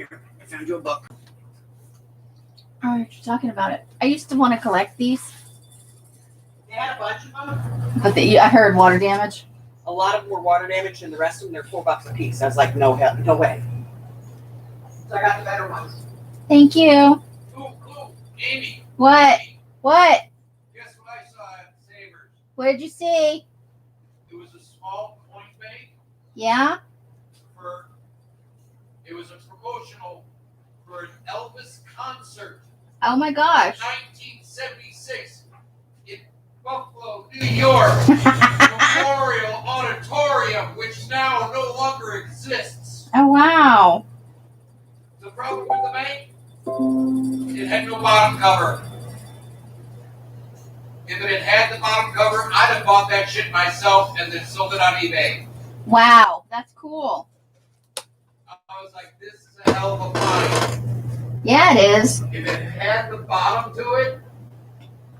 Here, I found you a book. Oh, you're talking about it. I used to want to collect these. They had a bunch of them. But I heard water damage. A lot of them were water damage, and the rest of them, they're $4 a piece. I was like, no hell, no way. So I got the better ones. Thank you. Ooh, Amy. What? Amy, What? guess what I saw at Savers? What did you see? It was a small coin bank Yeah? it was a promotional for an Elvis concert. Oh my gosh. 1976 in Buffalo, New York. Memorial Auditorium, which now no longer exists. Oh wow. The problem with the bank? It had no bottom cover. If it had had the bottom cover, I'd have bought that shit myself and then sold it on eBay. Wow. That's cool. I was like, this is a hell of a find. Yeah, it is. If it had the bottom to it,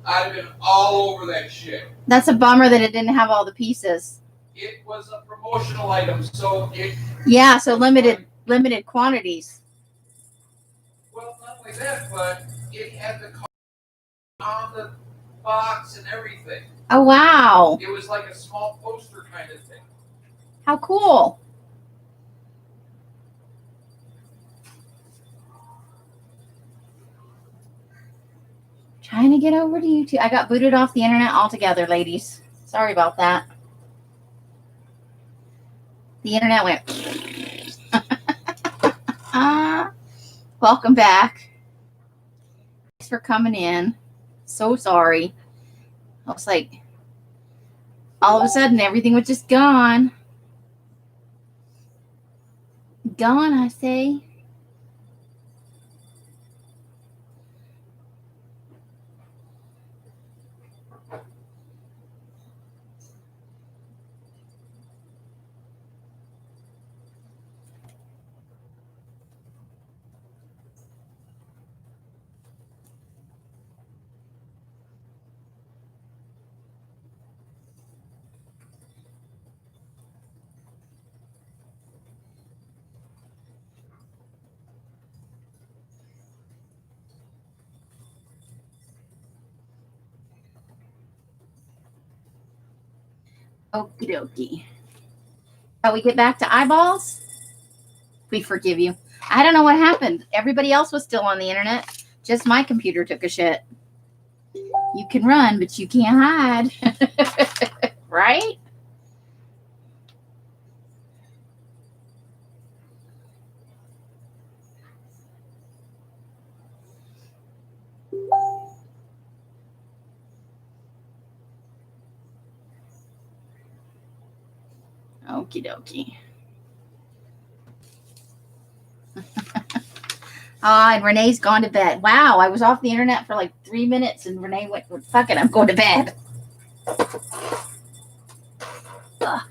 I'd have been all over that shit. That's a bummer that it didn't have all the pieces. It was a promotional item, so it... Yeah, so limited quantities. Well, not only that, but it had the card on the box and everything. Oh wow. It was like a small poster kind of thing. How cool. Trying to get over to YouTube. I got booted off the internet altogether, ladies. Sorry about that. The internet went. Welcome back. Thanks for coming in. So sorry. I was like, all of a sudden, everything was just gone. Gone, I say. Okie dokie. Shall we get back to eyeballs? We forgive you. I don't know what happened. Everybody else was still on the internet. Just my computer took a shit. You can run, but you can't hide. Right? Okie dokie. And Renee's gone to bed. Wow, I was off the internet for like 3 minutes and Renee went, fuck it, I'm going to bed. Ugh.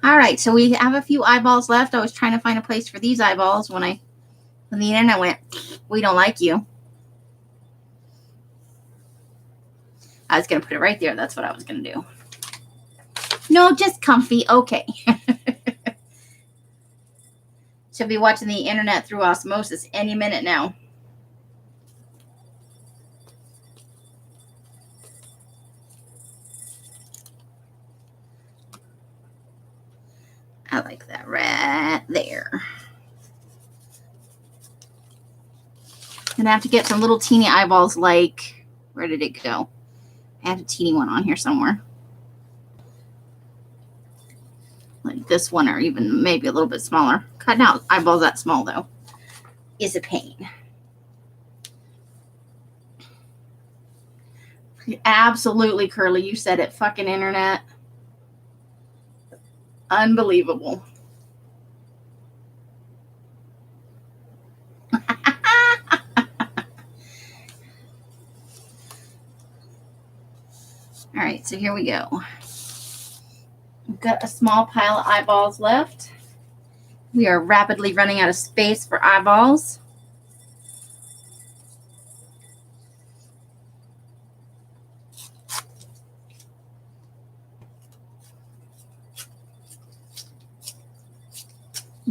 All right, so we have a few eyeballs left. I was trying to find a place for these eyeballs when the internet went, we don't like you. I was going to put it right there. That's what I was going to do. No, just comfy. Okay. She'll be watching the internet through osmosis any minute now. I like that right there. And I have to get some little teeny eyeballs like, where did it go? I have a teeny one on here somewhere. Like this one, or even maybe a little bit smaller. Cutting out eyeballs that small, though, is a pain. Absolutely, Curly. You said it. Fucking internet. Unbelievable. All right, so here we go. We've got a small pile of eyeballs left. We are rapidly running out of space for eyeballs.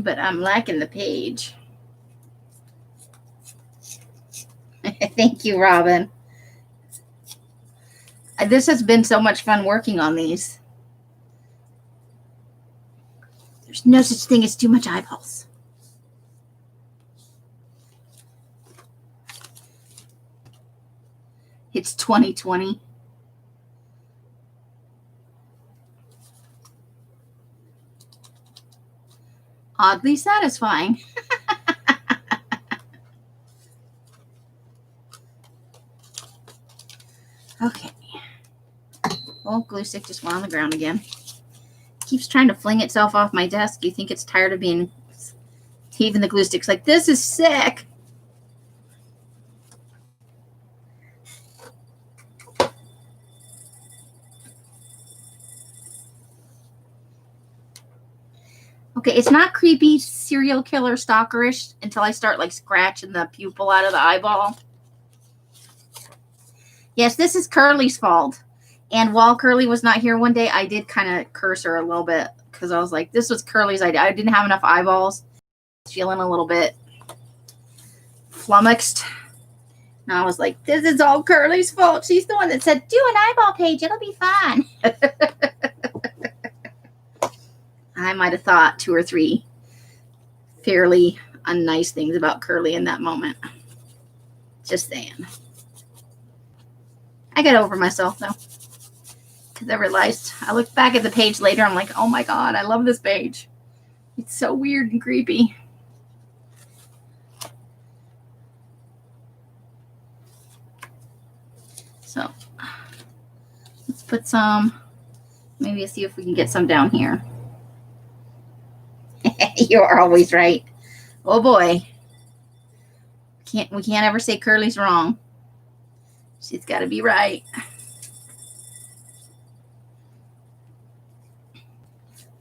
but I'm lacking the page. Thank you, Robin. This has been so much fun working on these. There's no such thing as too much eyeballs. It's 2020. Oddly satisfying. Okay. Well, glue stick just went on the ground again. Keeps trying to fling itself off my desk. You think it's tired of being... Even the glue stick's like, this is sick. Okay, it's not creepy serial killer stalkerish until I start like scratching the pupil out of the eyeball. Yes, this is Curly's fault. And while Curly was not here one day, I did kind of curse her a little bit because I was like, this was Curly's idea. I didn't have enough eyeballs. Feeling a little bit flummoxed. And I was like, this is all Curly's fault. She's the one that said, do an eyeball page. It'll be fun. I might have thought 2 or 3 fairly unnice things about Curly in that moment. Just saying. I got over myself, though. Because I realized, I looked back at the page later, I'm like, oh my God, I love this page. It's so weird and creepy. So, let's put some, maybe see if we can get some down here. You are always right. Oh boy. We can't ever say Curly's wrong. She's got to be right.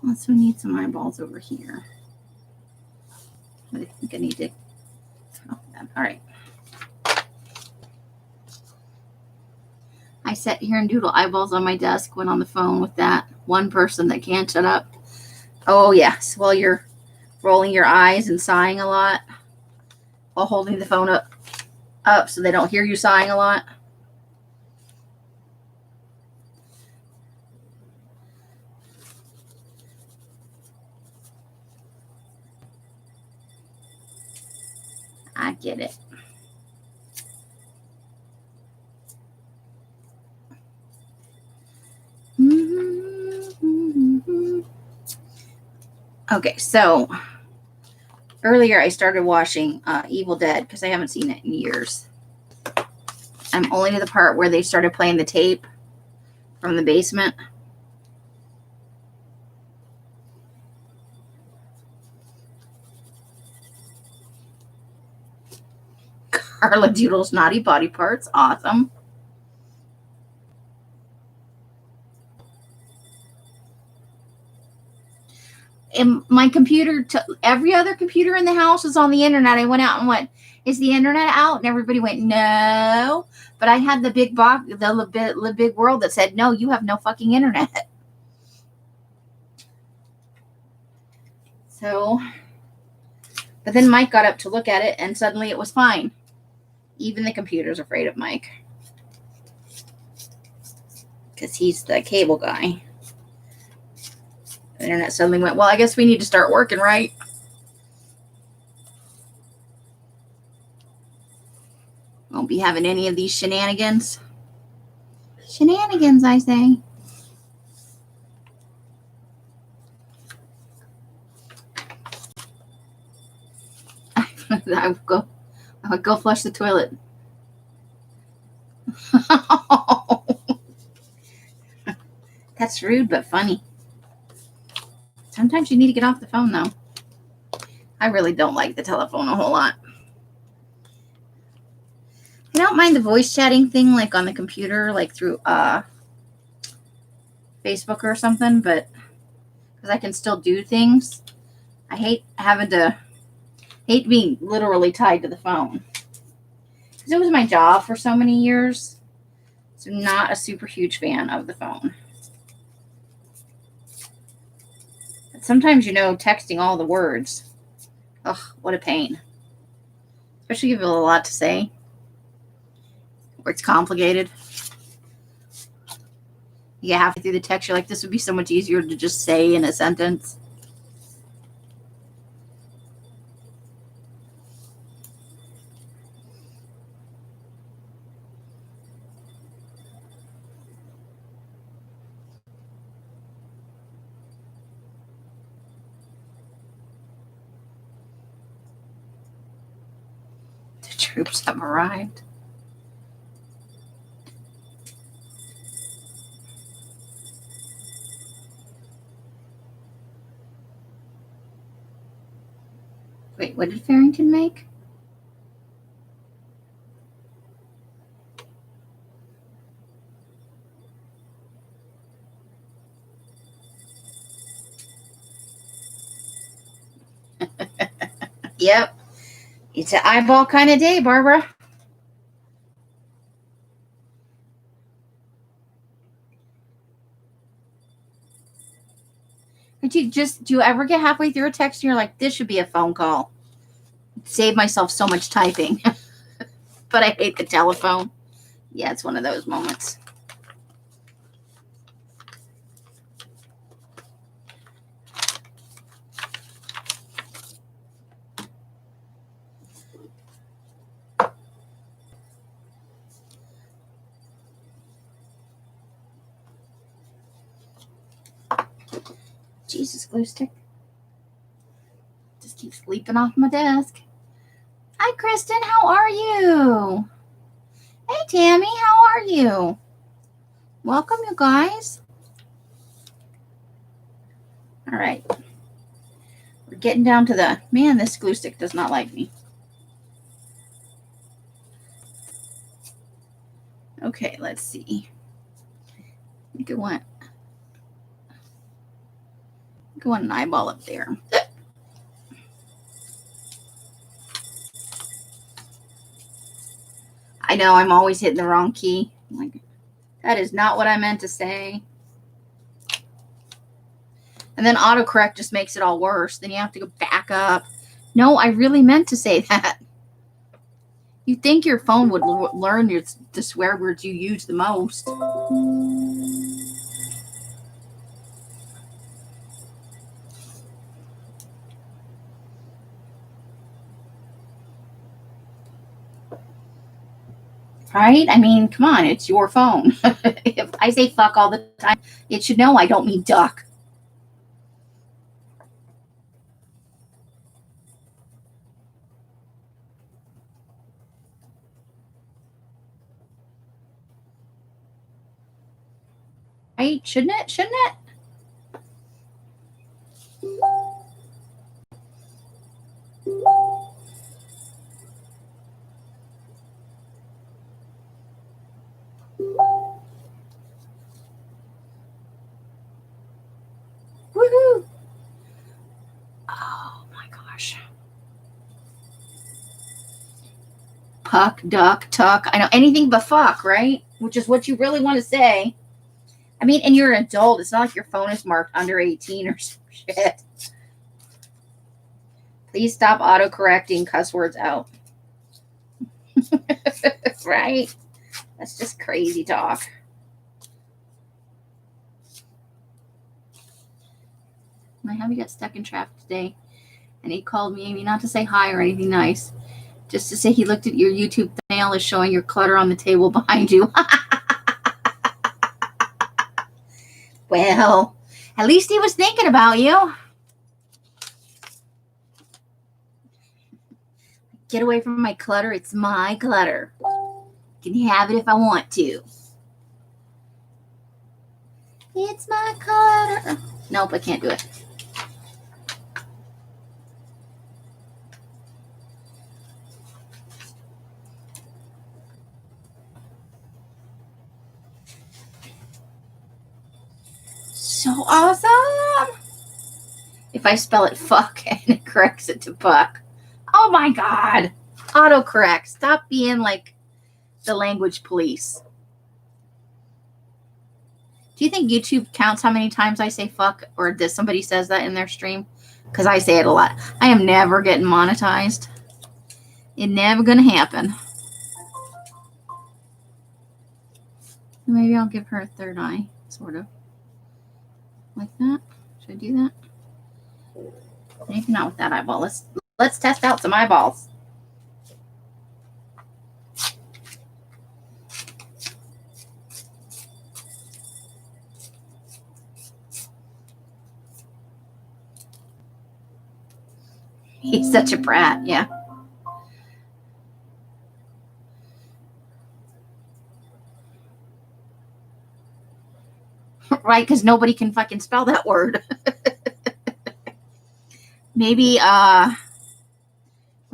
Also need some eyeballs over here. I think I need to. Oh, all right. I sat here and doodle eyeballs on my desk, went on the phone with that one person that can't shut up. Oh, yes. While you're rolling your eyes and sighing a lot while holding the phone up so they don't hear you sighing a lot. I get it. Okay, so earlier I started watching Evil Dead because I haven't seen it in years. I'm only to the part where they started playing the tape from the basement. Carla doodles naughty body parts. Awesome. And my computer, every other computer in the house is on the internet. I went out and went, is the internet out? And everybody went, no. But I had the big box, the big world that said, no, you have no fucking internet. So, but then Mike got up to look at it and suddenly it was fine. Even the computer's afraid of Mike. Because he's the cable guy. The internet suddenly went, well, I guess we need to start working, right? Won't be having any of these shenanigans. Shenanigans, I say. I would go flush the toilet. That's rude, but funny. Sometimes you need to get off the phone, though. I really don't like the telephone a whole lot. I don't mind the voice chatting thing, like on the computer, like through Facebook or something, but because I can still do things. I hate being literally tied to the phone. Because it was my job for so many years. So not a super huge fan of the phone. But sometimes, texting all the words Ugh, what a pain. Especially if you have a lot to say. Or it's complicated. You have to through the text. You're like, this would be so much easier to just say in a sentence. The troops have arrived. Wait, what did Farrington make? Yep. It's an eyeball kind of day, Barbara. Do you ever get halfway through a text and you're like, this should be a phone call? Save myself so much typing. But I hate the telephone. Yeah, it's one of those moments. Jesus, glue stick. Just keeps leaping off my desk. Hi, Kristen. How are you? Hey, Tammy. How are you? Welcome, you guys. All right. We're getting down to the... Man, this glue stick does not like me. Okay, let's see. I think it went an eyeball up there. I know, I'm always hitting the wrong key. Like, that is not what I meant to say. And then autocorrect just makes it all worse. Then you have to go back up. No, I really meant to say that. You'd think your phone would learn the swear words you use the most. Right? I mean, come on, it's your phone. If I say fuck all the time, it should know I don't mean duck. Right? Shouldn't it? Shouldn't it? Woohoo! Oh my gosh. Puck, duck, tuck. I know anything but fuck, right? Which is what you really want to say. I mean, and you're an adult. It's not like your phone is marked under 18 or some shit. Please stop auto-correcting cuss words out. Right? That's just crazy talk. My hubby got stuck in traffic today, and he called me, Amy, not to say hi or anything nice, just to say he looked at your YouTube thumbnail as showing your clutter on the table behind you. Well, at least he was thinking about you. Get away from my clutter. It's my clutter. Can have it if I want to. It's my clutter. Nope, I can't do it. So awesome. If I spell it fuck and it corrects it to buck. Oh my God. Autocorrect. Stop being like the language police. Do you think YouTube counts how many times I say fuck, or does somebody says that in their stream? because I say it a lot. I am never getting monetized. It's never gonna happen. Maybe I'll give her a third eye, sort of. Like that. Should I do that? Maybe not with that eyeball. Let's test out some eyeballs. He's such a brat, yeah. Right, because nobody can fucking spell that word. Maybe, where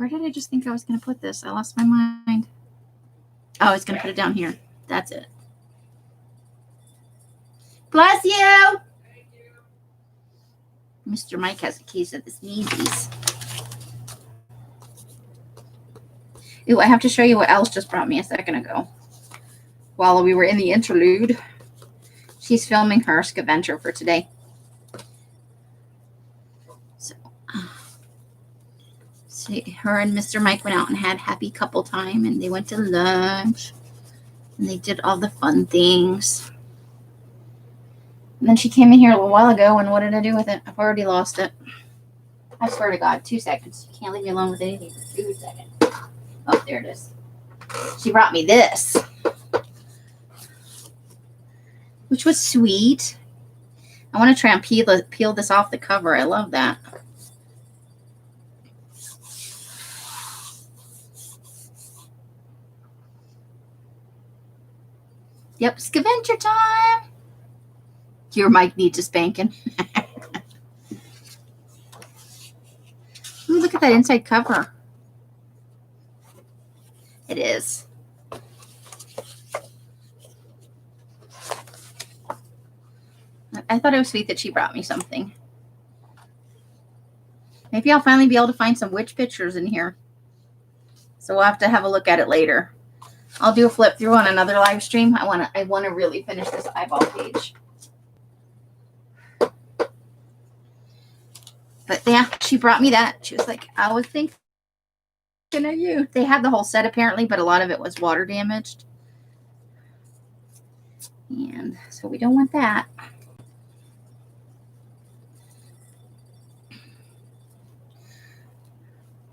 did I just think I was going to put this? I lost my mind. Oh, I was going to put it down here. That's it. Bless you! Thank you. Mr. Mike has the keys to the sneezies. Ooh, I have to show you what Alice just brought me a second ago. While we were in the interlude. She's filming her scavenger for today. So, see, her and Mr. Mike went out and had happy couple time, and they went to lunch, and they did all the fun things. And then she came in here a little while ago, and what did I do with it? I've already lost it. I swear to God, 2 seconds. You can't leave me alone with anything for 2 seconds. Oh, there it is. She brought me this, which was sweet. I want to try and peel this off the cover. I love that. Yep, scavenger time. Your mic needs a spanking. Ooh, look at that inside cover. It is. I thought it was sweet that she brought me something. Maybe I'll finally be able to find some witch pictures in here. So we'll have to have a look at it later. I'll do a flip through on another live stream. I want to really finish this eyeball page. But yeah, she brought me that. She was like, I was thinking of you. They had the whole set apparently, but a lot of it was water damaged. And so we don't want that.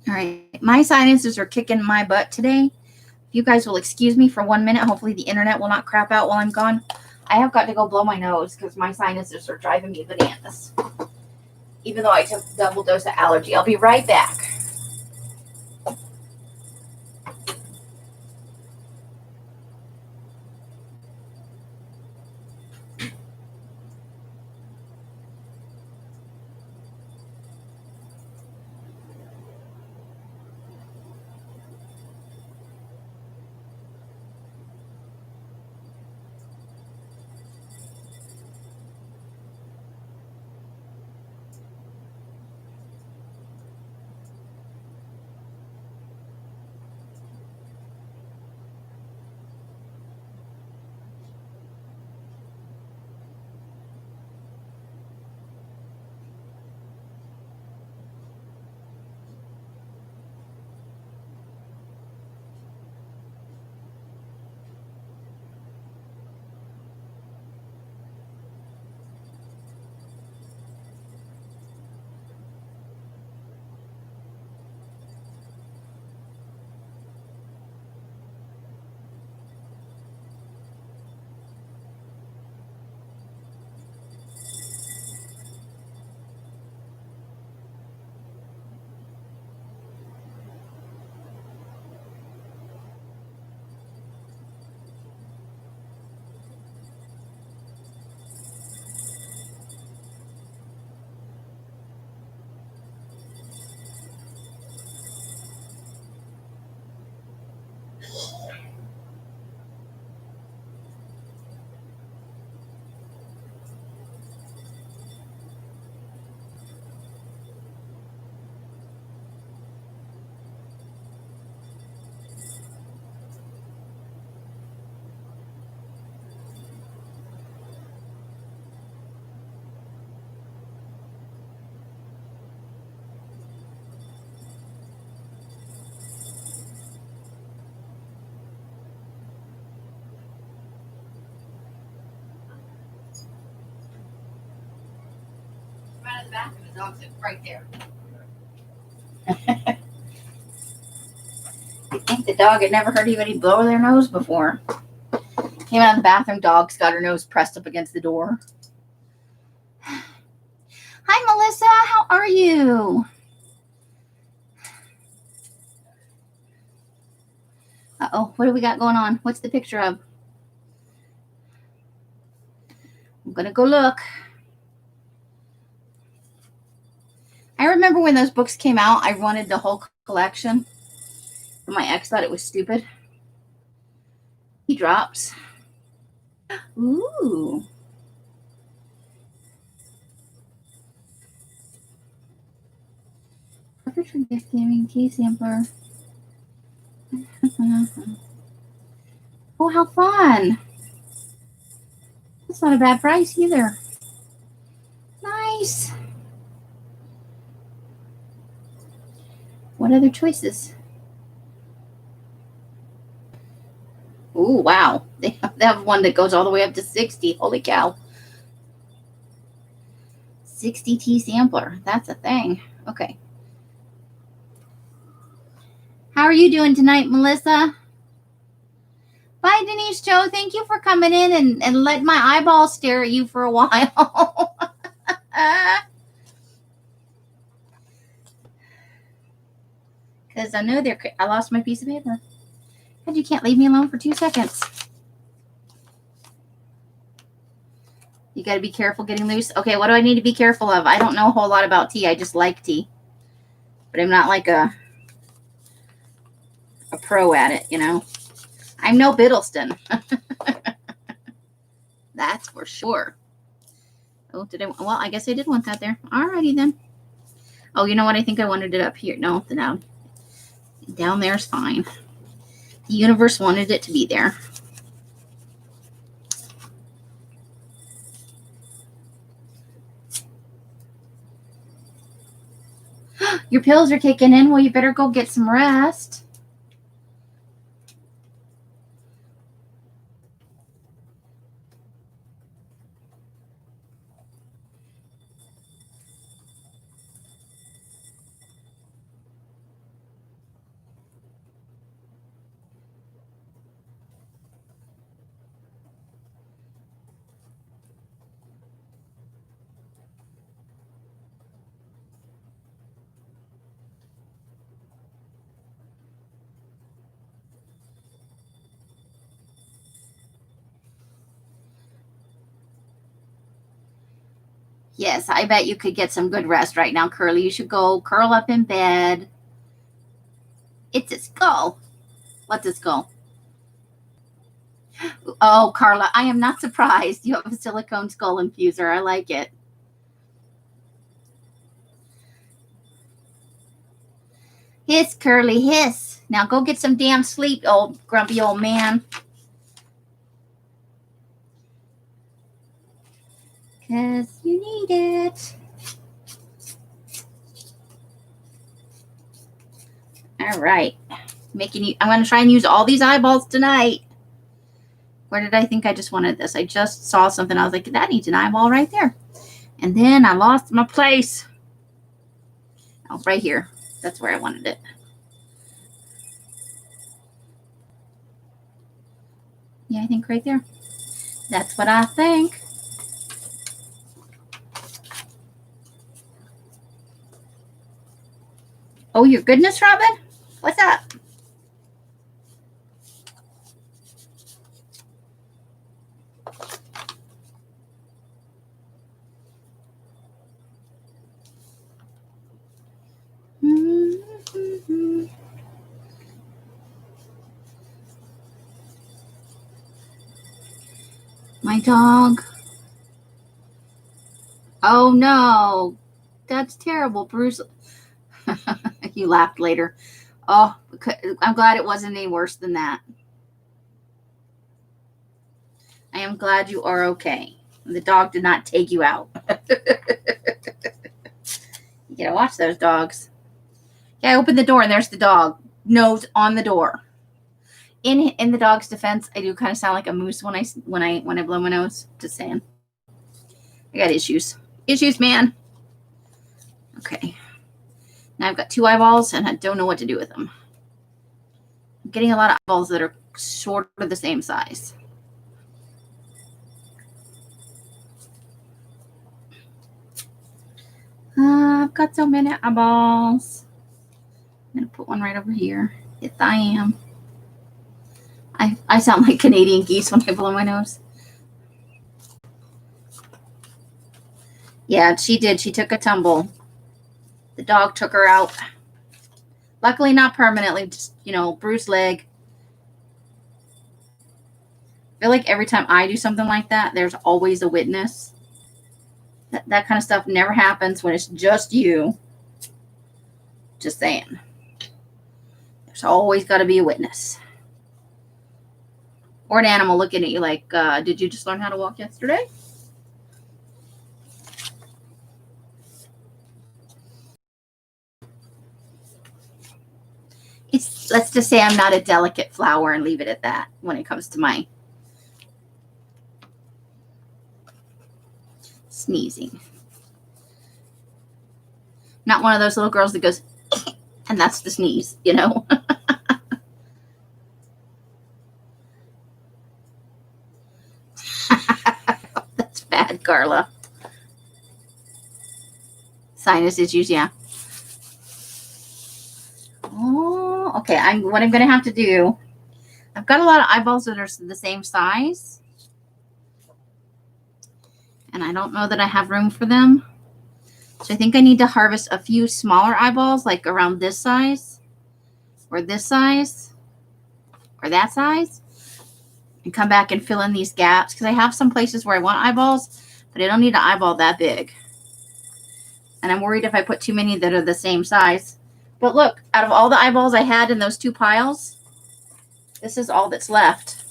All right, my sinuses are kicking my butt today. If you guys will excuse me for 1 minute, hopefully the internet will not crap out while I'm gone. I have got to go blow my nose because my sinuses are driving me bananas. Even though I took a double dose of allergy. I'll be right back. bathroom. The dog's right there. I think the dog had never heard anybody blow their nose before. Came out of the bathroom, dog's got her nose pressed up against the door. Hi, Melissa. How are you? Uh-oh. What do we got going on? What's the picture of? I'm going to go look. I remember when those books came out, I wanted the whole collection. But my ex thought it was stupid. He drops. Ooh. Perfect for gift giving, tea sampler. Oh, how fun. That's not a bad price either. Nice. What other choices? Oh, wow. They have one that goes all the way up to 60. Holy cow. 60 tea sampler. That's a thing. Okay. How are you doing tonight, Melissa? Bye, Denise Joe. Thank you for coming in and let my eyeballs stare at you for a while. Because I know I lost my piece of paper. God, you can't leave me alone for 2 seconds. You got to be careful getting loose. Okay, what do I need to be careful of? I don't know a whole lot about tea. I just like tea. But I'm not like a pro at it, you know. I'm no Biddleston. That's for sure. Oh, well, I guess I did want that there. Alrighty then. Oh, you know what? I think I wanted it up here. No, down there's fine. The universe wanted it to be there. Your pills are kicking in. Well, you better go get some rest. Yes, I bet you could get some good rest right now, Curly. You should go curl up in bed. It's a skull. What's a skull? Oh, Carla, I am not surprised. You have a silicone skull infuser. I like it. Hiss, Curly, hiss. Now go get some damn sleep, old grumpy old man. Because you need it. All right. I'm going to try and use all these eyeballs tonight. Where did I think I just wanted this? I just saw something. I was like, that needs an eyeball right there. And then I lost my place. Oh, right here. That's where I wanted it. Yeah, I think right there. That's what I think. Oh, your goodness, Robin. What's up? My dog. Oh, no. That's terrible, Bruce. You laughed later. Oh, I'm glad it wasn't any worse than that. I am glad you are okay. The dog did not take you out. You gotta watch those dogs. Yeah, I opened the door and there's the dog. Nose on the door. In the dog's defense, I do kind of sound like a moose when I blow my nose. Just saying. I got issues. Issues, man. Okay. Now I've got 2 eyeballs and I don't know what to do with them. I'm getting a lot of eyeballs that are sort of the same size. I've got so many eyeballs. I'm going to put one right over here. Yes, I am. I sound like Canadian geese when I blow my nose. Yeah, she did. She took a tumble. The dog took her out. Luckily, not permanently, just, bruised leg. I feel like every time I do something like that, there's always a witness. That kind of stuff never happens when it's just you. Just saying. There's always got to be a witness. Or an animal looking at you like, did you just learn how to walk yesterday? Let's just say I'm not a delicate flower and leave it at that when it comes to my sneezing. Not one of those little girls that goes, and that's the sneeze, That's bad, Carla. Sinus issues, yeah. Oh, okay. What I'm going to have to do, I've got a lot of eyeballs that are the same size. And I don't know that I have room for them. So I think I need to harvest a few smaller eyeballs, like around this size, or this size, or that size, and come back and fill in these gaps. Because I have some places where I want eyeballs, but I don't need an eyeball that big. And I'm worried if I put too many that are the same size. But look, out of all the eyeballs I had in those 2 piles, this is all that's left.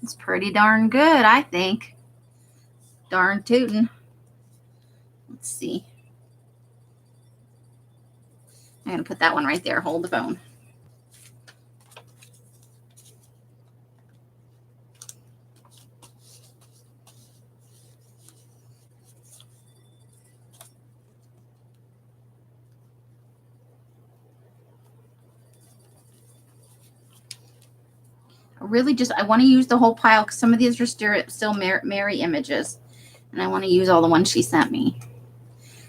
It's pretty darn good, I think. Darn tootin'. Let's see. I'm going to put that one right there. Hold the phone. I want to use the whole pile because some of these are still Mary images. And I want to use all the ones she sent me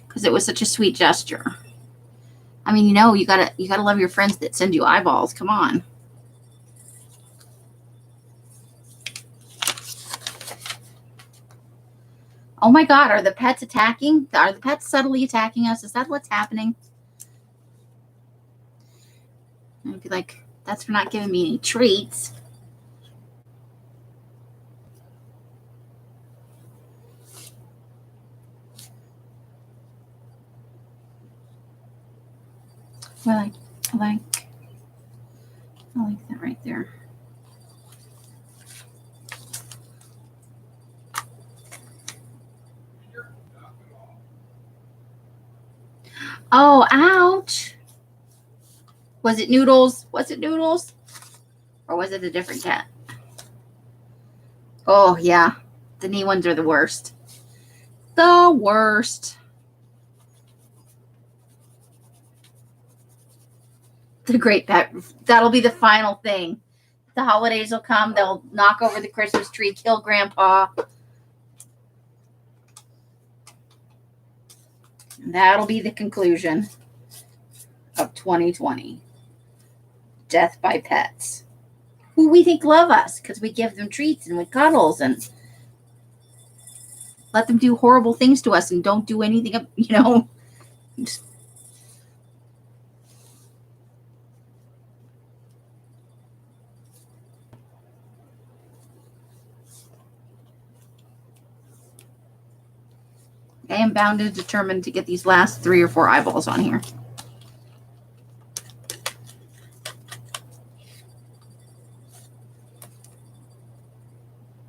because it was such a sweet gesture. I mean, you gotta love your friends that send you eyeballs. Come on. Oh my God, are the pets attacking? Are the pets subtly attacking us? Is that what's happening? I'd be like, that's for not giving me any treats. Well, I like that right there. Oh, ouch. Was it Noodles? Was it Noodles? Or was it a different cat? Oh, yeah. The knee ones are the worst. The worst. The great pet. That'll be the final thing. The holidays will come. They'll knock over the Christmas tree, kill Grandpa. And that'll be the conclusion of 2020. Death by pets. Who we think love us because we give them treats and we cuddles and let them do horrible things to us and don't do anything, Just I am bound and determined to get these last 3 or 4 eyeballs on here.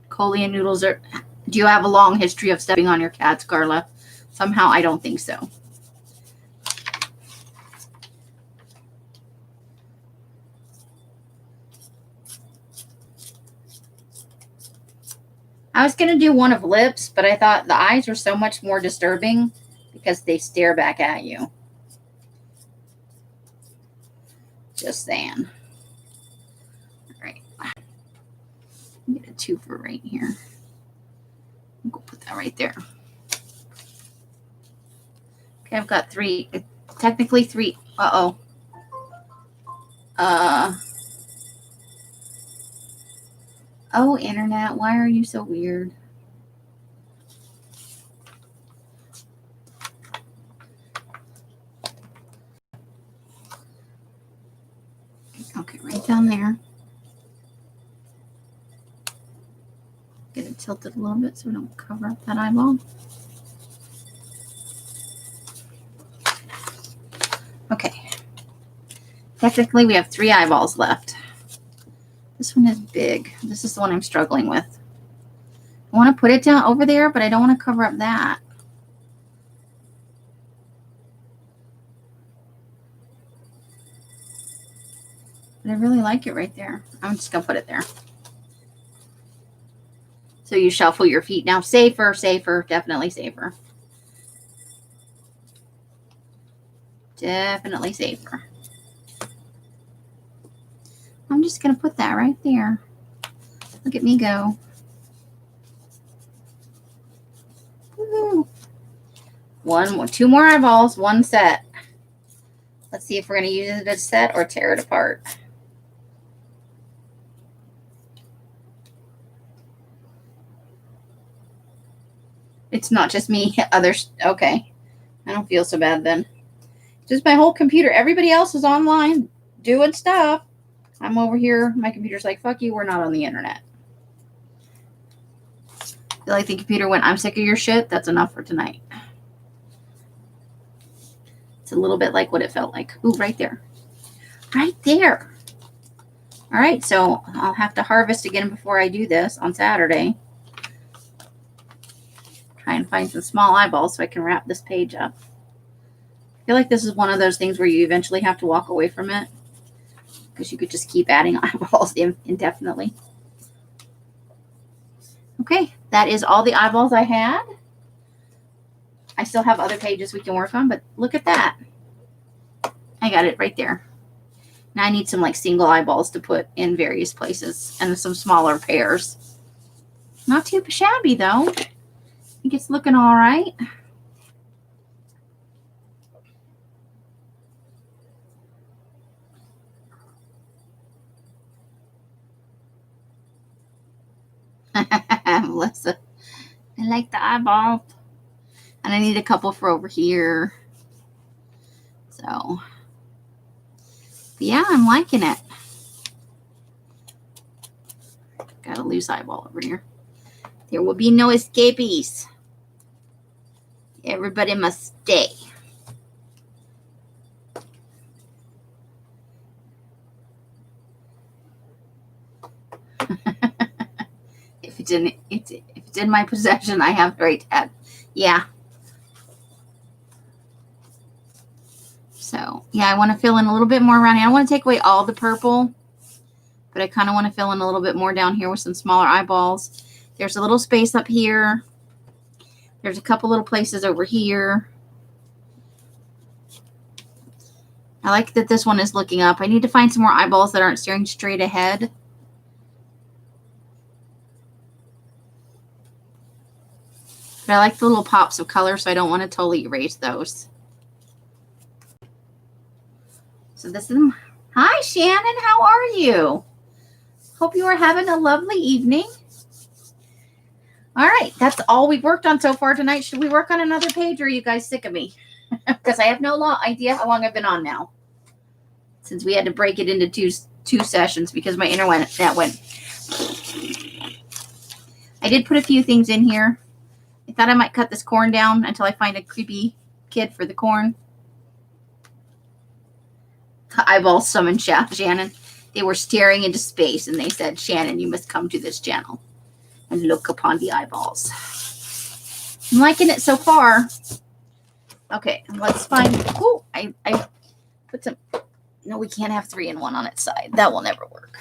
Coley and Noodles do you have a long history of stepping on your cats, Carla? Somehow I don't think so. I was going to do one of lips, but I thought the eyes were so much more disturbing because they stare back at you. Just saying. All right. Get a twofer right here. I'm going to put that right there. Okay, I've got three. Technically three. Uh-oh. Oh, internet, why are you so weird? Okay, right down there. Get it tilted a little bit so we don't cover up that eyeball. Okay. Technically, we have 3 eyeballs left. This one is big. This is the one I'm struggling with. I want to put it down over there, but I don't want to cover up that. But I really like it right there. I'm just going to put it there. So you shuffle your feet now. Safer, safer, definitely safer. Definitely safer. I'm just going to put that right there. Look at me go. Woo. 2 more eyeballs, 1 set. Let's see if we're going to use it as a set or tear it apart. It's not just me. Others. Okay. I don't feel so bad then. Just my whole computer. Everybody else is online doing stuff. I'm over here. My computer's like, fuck you. We're not on the internet. I feel like the computer went, I'm sick of your shit. That's enough for tonight. It's a little bit like what it felt like. Ooh, right there. Right there. All right. So I'll have to harvest again before I do this on Saturday. Try and find some small eyeballs so I can wrap this page up. I feel like this is one of those things where you eventually have to walk away from it because you could just keep adding eyeballs indefinitely. Okay, that is all the eyeballs I had. I still have other pages we can work on, but look at that. I got it right there. Now I need some like single eyeballs to put in various places and some smaller pairs. Not too shabby though. I think it's looking all right. Melissa, I like the eyeball. And I need a couple for over here. So, yeah, I'm liking it. Got a loose eyeball over here. There will be no escapees. Everybody must stay. If it's in my possession, I have the right to add. Yeah. So yeah, I want to fill in a little bit more around here. I don't want to take away all the purple, but I kind of want to fill in a little bit more down here with some smaller eyeballs. There's a little space up here. There's a couple little places over here. I like that this one is looking up. I need to find some more eyeballs that aren't staring straight ahead. But I like the little pops of color, so I don't want to totally erase those. So this is, hi Shannon, how are you? Hope you are having a lovely evening. All right, that's all we've worked on so far tonight. Should we work on another page, or are you guys sick of me? Because I have no idea how long I've been on now. Since we had to break it into two sessions because my internet went. I did put a few things in here. I thought I might cut this corn down until I find a creepy kid for the corn. The eyeballs summoned Shannon. They were staring into space and they said, Shannon, you must come to this channel and look upon the eyeballs. I'm liking it so far. Okay, let's find. Oh, I put some. No, we can't have 3 and 1 on its side. That will never work.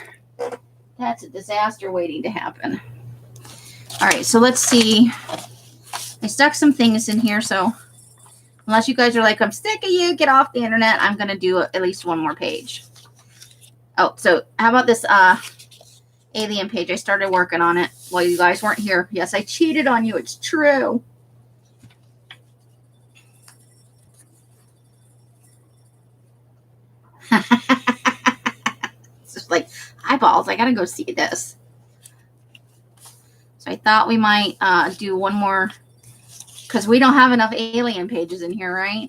That's a disaster waiting to happen. All right, so let's see. I stuck some things in here, so unless you guys are like, I'm sick of you, get off the internet, I'm going to do at least one more page. Oh, so how about this alien page? I started working on it while you guys weren't here. Yes, I cheated on you. It's true. It's just like eyeballs. I got to go see this. So I thought we might do one more, because we don't have enough alien pages in here, right?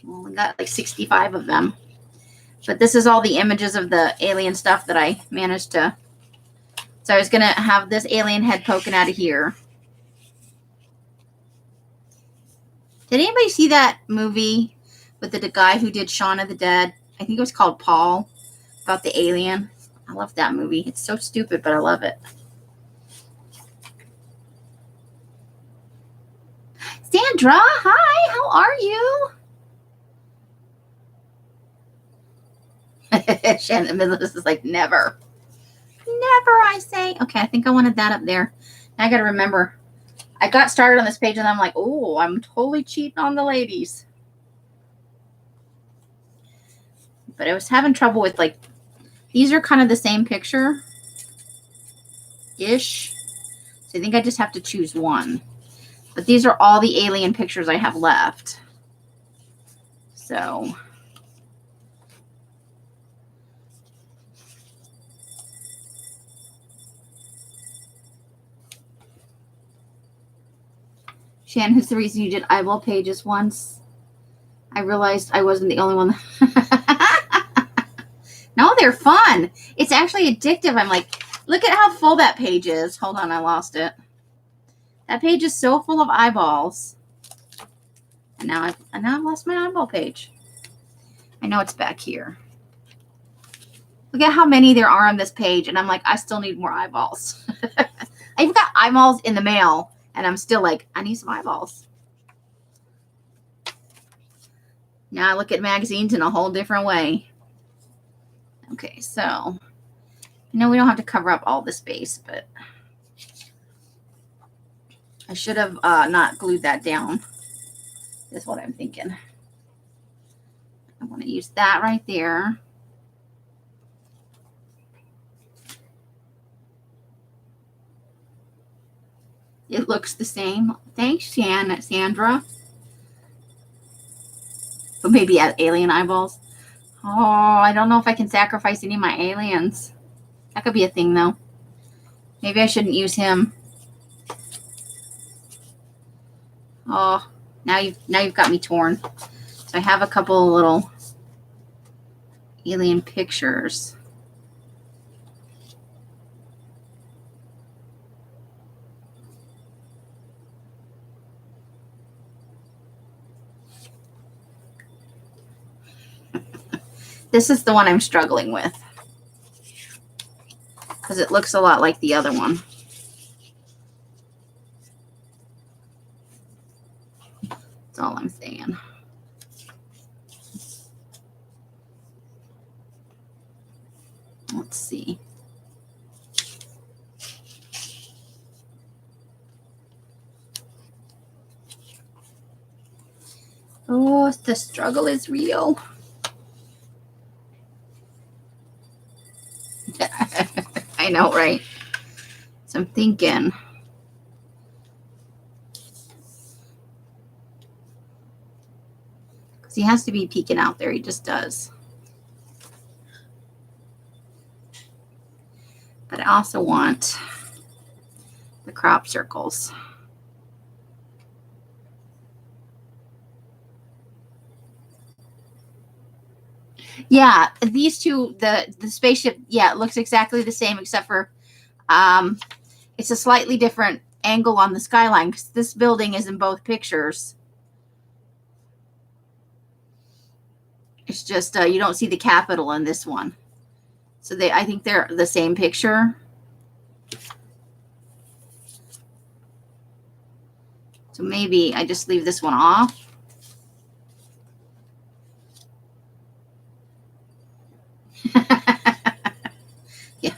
Well, we got like 65 of them. But this is all the images of the alien stuff that I managed to. So I was going to have this alien head poking out of here. Did anybody see that movie with the guy who did Shaun of the Dead? I think it was called Paul, about the alien. I love that movie. It's so stupid, but I love it. Sandra, hi, how are you? Shannon Midland is like, never. Never, I say. Okay, I think I wanted that up there. Now I got to remember. I got started on this page and I'm like, oh, I'm totally cheating on the ladies. But I was having trouble with, like, these are kind of the same picture-ish. So I think I just have to choose one. But these are all the alien pictures I have left. So Shan, who's the reason you did eyeball pages once? I realized I wasn't the only one. No, they're fun. It's actually addictive. I'm like, look at how full that page is. Hold on, I lost it. That page is so full of eyeballs. And now I've lost my eyeball page. I know it's back here. Look at how many there are on this page. And I'm like, I still need more eyeballs. I've got eyeballs in the mail. And I'm still like, I need some eyeballs. Now I look at magazines in a whole different way. Okay, so I know we don't have to cover up all the space, but I should have not glued that down. Is what I'm thinking. I want to use that right there. It looks the same. Thanks, Sandra. But maybe alien eyeballs. Oh, I don't know if I can sacrifice any of my aliens. That could be a thing, though. Maybe I shouldn't use him. Oh, now you've got me torn. So I have a couple of little alien pictures. This is the one I'm struggling with because it looks a lot like the other one. That's all I'm saying. Let's see. Oh, the struggle is real. I know, right? So I'm thinking. Because he has to be peeking out there. He just does. But I also want the crop circles. Yeah, these two, the spaceship, yeah, it looks exactly the same except for it's a slightly different angle on the skyline because this building is in both pictures. It's just you don't see the Capitol in this one. So I think they're the same picture. So maybe I just leave this one off. Yeah,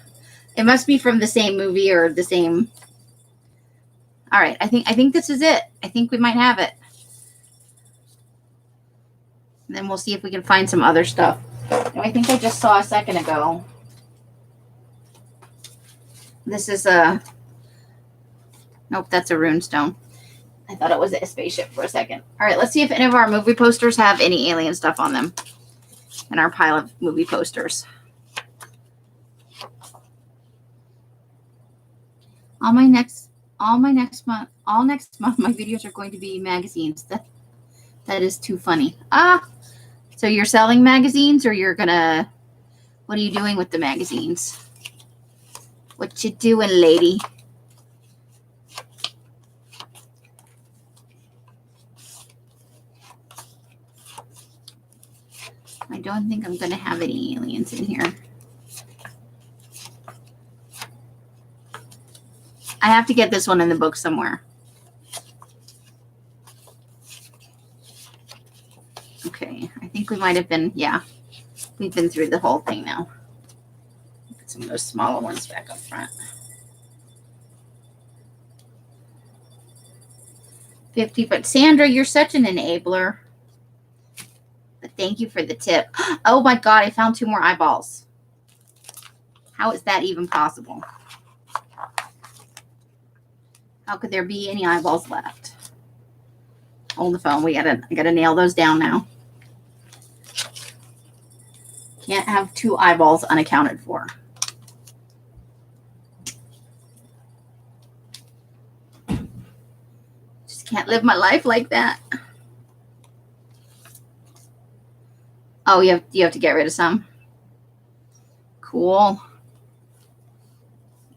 it It must be from the same movie or the same. All right, I think this is it. I think we might have it. And then we'll see if we can find some other stuff. Now, I think I just saw a second ago. This is a. Nope, that's a runestone. I thought it was a spaceship for a second. All right, let's see if any of our movie posters have any alien stuff on them in our pile of movie posters. All next month, my videos are going to be magazines. That is too funny. So you're selling magazines, or you're gonna? What are you doing with the magazines? What you doing, lady? I don't think I'm gonna have any aliens in here. I have to get this one in the book somewhere. Okay, I think we might have been, yeah. We've been through the whole thing now. Put some of those smaller ones back up front. 50 foot. Sandra, you're such an enabler. But thank you for the tip. Oh my God, I found 2 more eyeballs. How is that even possible? How could there be any eyeballs left? Hold the phone. I gotta nail those down now. Can't have 2 eyeballs unaccounted for. Just can't live my life like that. Oh, you have to get rid of some. Cool.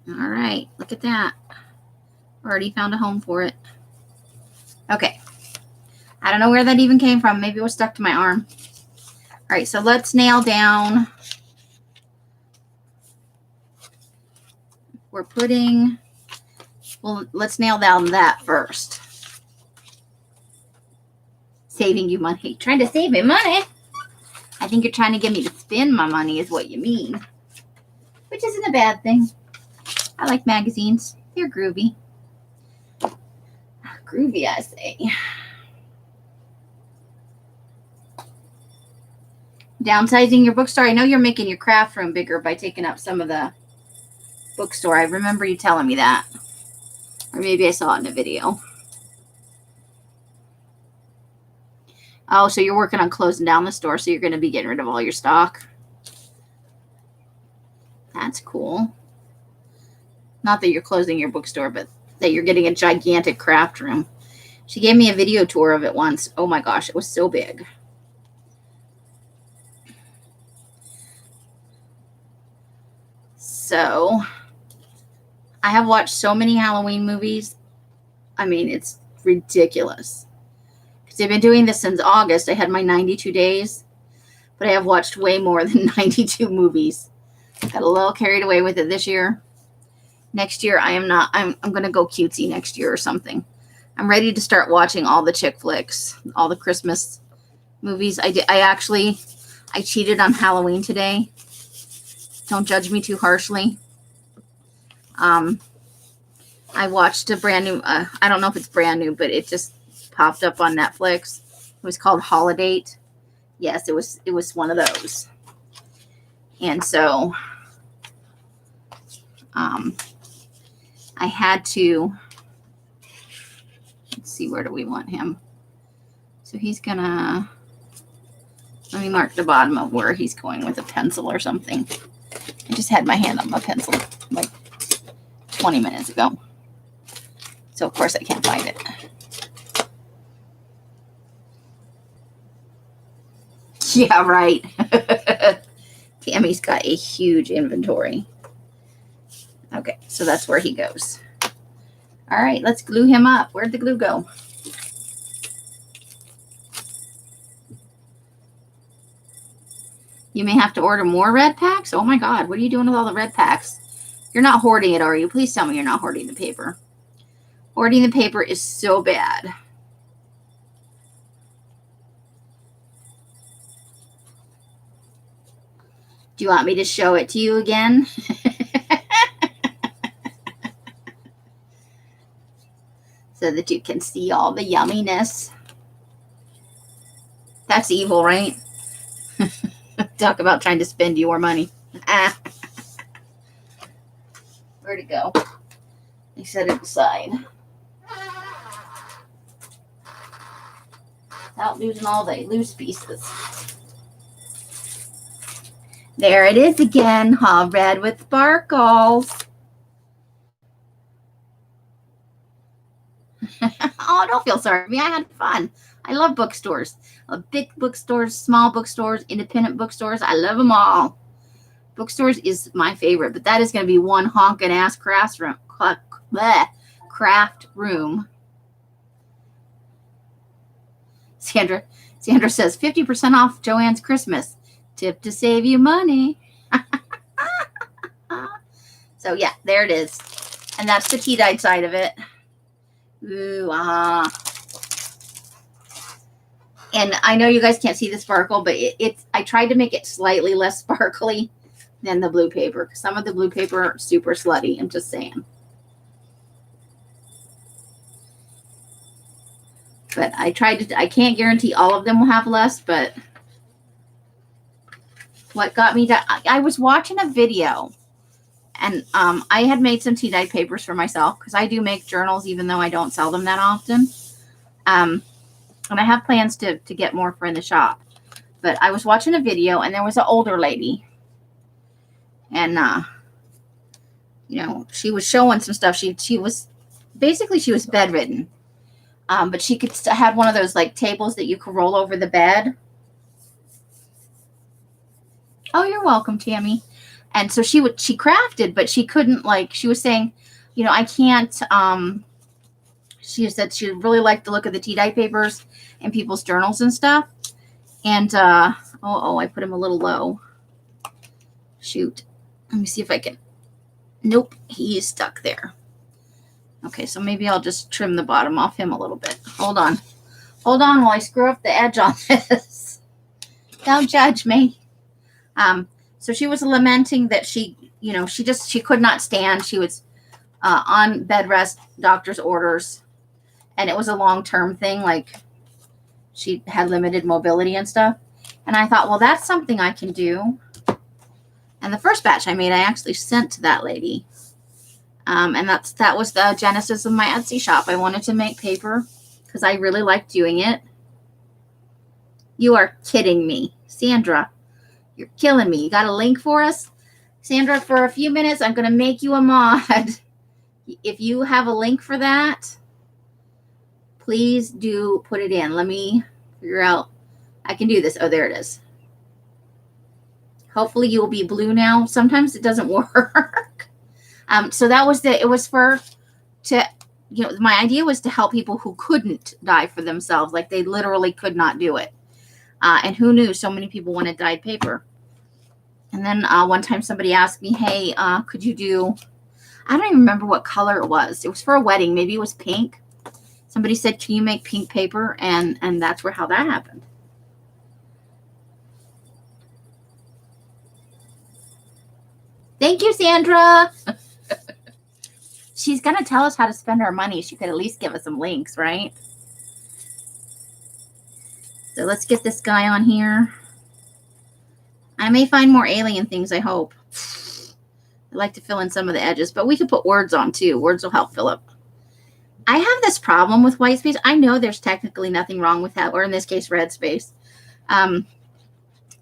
All right, look at that. Already found a home for it. Okay. I don't know where that even came from. Maybe it was stuck to my arm. All right, so let's nail down. Let's nail down that first. Saving you money. Trying to save me money? I think you're trying to get me to spend my money is what you mean. Which isn't a bad thing. I like magazines. They're groovy. Groovy, I say. Downsizing your bookstore. I know you're making your craft room bigger by taking up some of the bookstore. I remember you telling me that. Or maybe I saw it in a video. Oh, so you're working on closing down the store, so you're going to be getting rid of all your stock. That's cool. Not that you're closing your bookstore, but that you're getting a gigantic craft room. She gave me a video tour of it once. Oh my gosh, it was so big. So, I have watched so many Halloween movies. I mean, it's ridiculous. Because I've been doing this since August. I had my 92 days. But I have watched way more than 92 movies. Got a little carried away with it this year. Next year, I'm going to go cutesy next year or something. I'm ready to start watching all the chick flicks, all the Christmas movies. I cheated on Halloween today. Don't judge me too harshly. I watched a brand new, I don't know if it's brand new, but it just popped up on Netflix. It was called Holiday. Yes, it was one of those. And so, I had to, let's see, where do we want him? So he's gonna, let me mark the bottom of where he's going with a pencil or something. I just had my hand on my pencil like 20 minutes ago. So of course I can't find it. Yeah, right. Tammy's got a huge inventory. Okay, so that's where he goes. All right, let's glue him up. Where'd the glue go? You may have to order more red packs. Oh my God, what are you doing with all the red packs? You're not hoarding it, are you? Please tell me you're not hoarding the paper. Hoarding the paper is so bad. Do you want me to show it to you again? so that you can see all the yumminess. That's evil, right? Talk about trying to spend your money. Where'd it go? They set it aside. Out losing all the loose pieces. There it is again, all red with sparkles. Oh, don't feel sorry for me. I had fun. I love bookstores. Big bookstores, small bookstores, independent bookstores. I love them all. Bookstores is my favorite, but that is going to be one honking ass craft room. Sandra says 50% off Joann's Christmas. Tip to save you money. So yeah, there it is. And that's the tea-dyed side of it. Ooh, And I know you guys can't see the sparkle, but I tried to make it slightly less sparkly than the blue paper, because some of the blue paper are super slutty. I'm just saying. But I can't guarantee all of them will have less, but what got me to, I was watching a video, and I had made some tea-dyed papers for myself, because I do make journals, even though I don't sell them that often. And I have plans to get more for in the shop. But I was watching a video, and there was an older lady. And, she was showing some stuff. She was bedridden. But she had one of those, like, tables that you could roll over the bed. Oh, you're welcome, Tammy. And so she crafted, but she couldn't, like, she was saying, I can't, she said she really liked the look of the tea-dye papers and people's journals and stuff. And, I put him a little low. Shoot. Let me see if I can. Nope, he is stuck there. Okay, so maybe I'll just trim the bottom off him a little bit. Hold on while I screw up the edge on this. Don't judge me. So she was lamenting that she could not stand. She was on bed rest, doctor's orders. And it was a long-term thing, like she had limited mobility and stuff. And I thought, well, that's something I can do. And the first batch I made, I actually sent to that lady. And that was the genesis of my Etsy shop. I wanted to make paper because I really liked doing it. You are kidding me. Sandra, you're killing me. You got a link for us? Sandra, for a few minutes, I'm going to make you a mod. If you have a link for that, please do put it in. Let me figure out. I can do this. Oh, there it is. Hopefully you will be blue now. Sometimes it doesn't work. So that was my idea was to help people who couldn't dye for themselves. Like they literally could not do it. And who knew so many people wanted dyed paper. And then one time somebody asked me, hey, could you do, I don't even remember what color it was. It was for a wedding. Maybe it was pink. Somebody said, can you make pink paper? And that's how that happened. Thank you, Sandra. She's going to tell us how to spend our money. She could at least give us some links, right? So let's get this guy on here. I may find more alien things, I hope. I like to fill in some of the edges, but we could put words on too. Words will help fill up. I have this problem with white space. I know there's technically nothing wrong with that, or in this case, red space.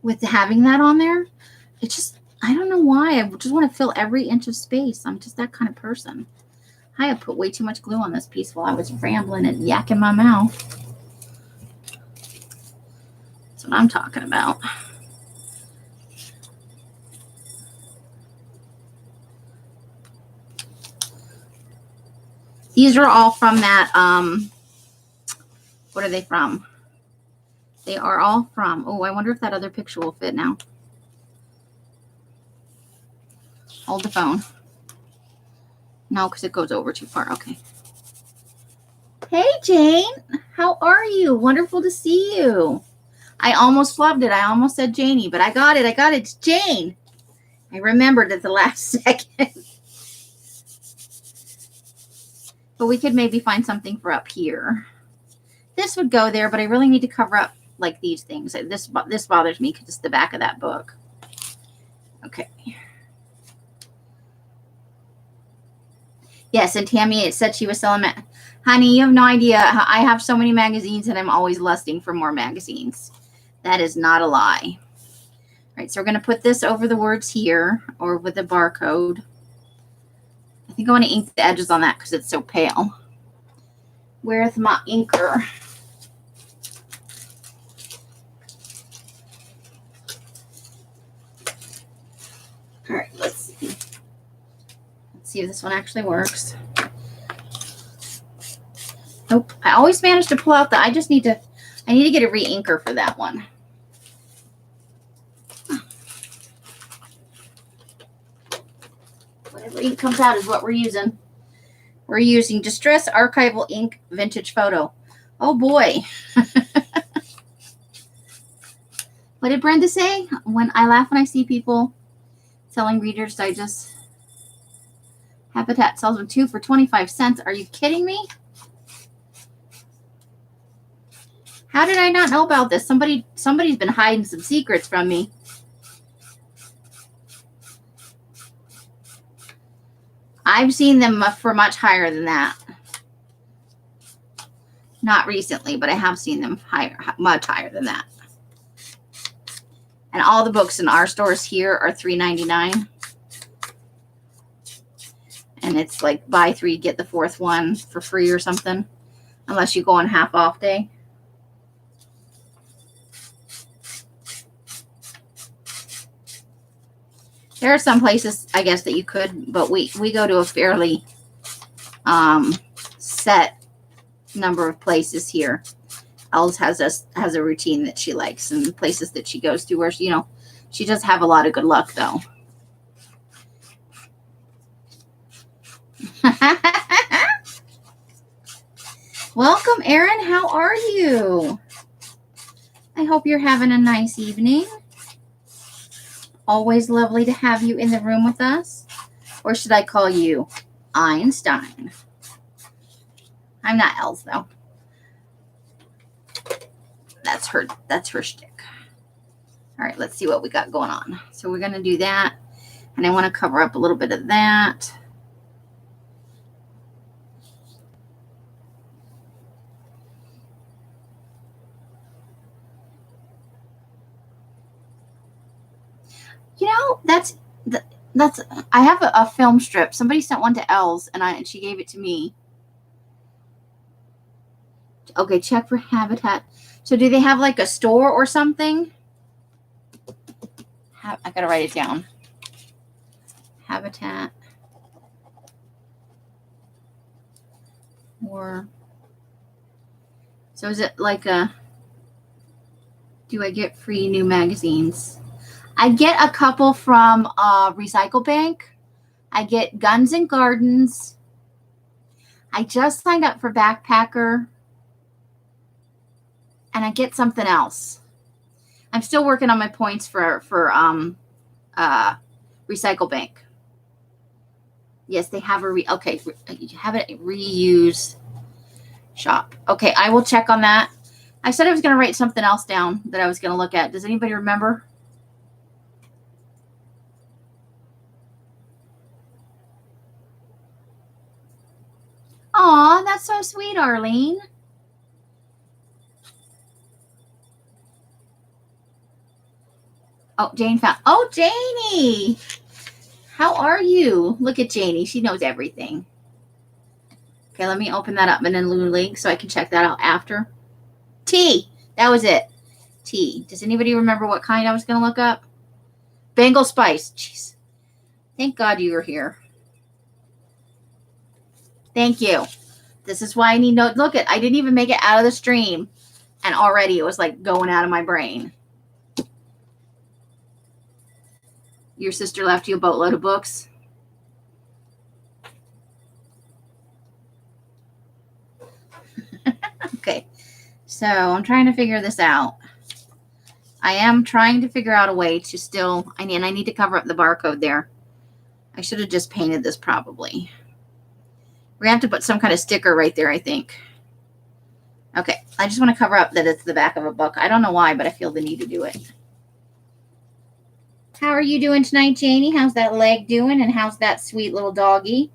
With having that on there, it's just, I don't know why. I just want to fill every inch of space. I'm just that kind of person. I have put way too much glue on this piece while I was rambling and yakking my mouth. That's what I'm talking about. These are all from that, what are they from? They are all from, oh, I wonder if that other picture will fit now. Hold the phone. No, because it goes over too far. Okay. Hey, Jane. How are you? Wonderful to see you. I almost flubbed it. I almost said Janie, but I got it. It's Jane. I remembered at the last second. But we could maybe find something for up here. This would go there, but I really need to cover up like these things. This bothers me because it's the back of that book. Okay. Yes, and Tammy, it said she was selling honey, you have no idea. I have so many magazines and I'm always lusting for more magazines. That is not a lie. All right, so we're going to put this over the words here or with the barcode. I think I want to ink the edges on that because it's so pale. Where's my inker? All right, let's see. Let's see if this one actually works. Nope. I always manage to pull out I need to get a re-inker for that one. Whatever ink comes out is what we're using. We're using Distress Archival Ink Vintage Photo. Oh boy. What did Brenda say? When I laugh when I see people selling Reader's Digest. Habitat sells them 2 for 25 cents. Are you kidding me? How did I not know about this? Somebody's been hiding some secrets from me. I've seen them for much higher than that. Not recently, but I have seen them much higher than that. And all the books in our stores here are $3.99. And it's like buy 3, get the 4th one for free or something. Unless you go on half off day. There are some places, I guess, that you could, but we go to a fairly set number of places here. Els has a routine that she likes and places that she goes to where, she does have a lot of good luck, though. Welcome, Erin. How are you? I hope you're having a nice evening. Always lovely to have you in the room with us. Or should I call you Einstein? I'm not Els, though. That's her shtick. All right, let's see what we got going on. So we're going to do that. And I want to cover up a little bit of that. That's I have a film strip. Somebody sent one to Els and she gave it to me. Okay, check for Habitat. So do they have like a store or something? I gotta write it down. Habitat. Or so is it like do I get free new magazines? I get a couple from Recycle Bank. I get Guns and Gardens. I just signed up for Backpacker. And I get something else. I'm still working on my points for Recycle Bank. Yes, they have you have a reuse shop. Okay, I will check on that. I said I was going to write something else down that I was going to look at. Does anybody remember? Aw, that's so sweet, Arlene. Oh, Jane found. Oh, Janie. How are you? Look at Janie. She knows everything. Okay, let me open that up and then link so I can check that out after. Tea. That was it. Tea. Does anybody remember what kind I was going to look up? Bengal Spice. Jeez. Thank God you were here. Thank you. This is why I need no. Look at. I didn't even make it out of the stream, and already it was like going out of my brain. Your sister left you a boatload of books. Okay, so I'm trying to figure this out. I am trying to figure out a way to still. I need to cover up the barcode there. I should have just painted this probably. We're going to have to put some kind of sticker right there, I think. Okay, I just want to cover up that it's the back of a book. I don't know why, but I feel the need to do it. How are you doing tonight, Janie? How's that leg doing? And how's that sweet little doggy?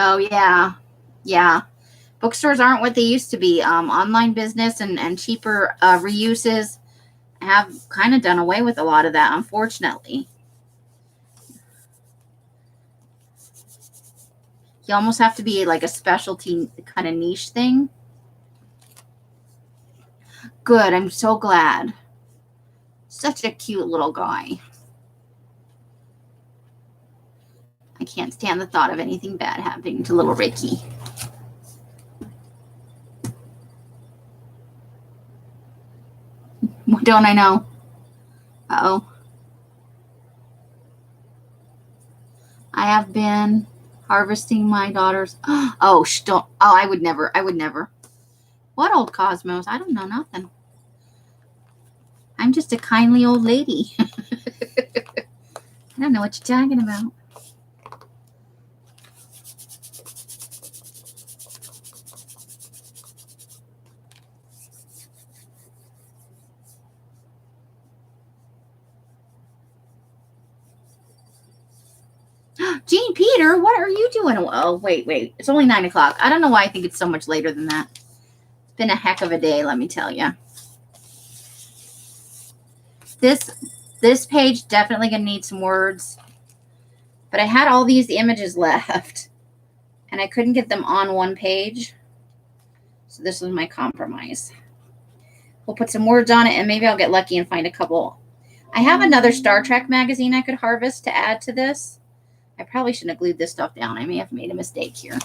Oh, yeah. Yeah. Bookstores aren't what they used to be. Online business and cheaper reuses have kind of done away with a lot of that, unfortunately. You almost have to be like a specialty kind of niche thing. Good. I'm so glad. Such a cute little guy. I can't stand the thought of anything bad happening to little Ricky. What don't I know? Uh-oh. I have been harvesting my daughter's. Oh, don't. Oh, I would never. I would never. What old Cosmos? I don't know nothing. I'm just a kindly old lady. I don't know what you're talking about. Jean Peter, what are you doing? Oh, wait. It's only 9 o'clock. I don't know why I think it's so much later than that. It's been a heck of a day, let me tell you. This page definitely going to need some words. But I had all these images left. And I couldn't get them on one page. So this was my compromise. We'll put some words on it, and maybe I'll get lucky and find a couple. I have another Star Trek magazine I could harvest to add to this. I probably shouldn't have glued this stuff down. I may have made a mistake here.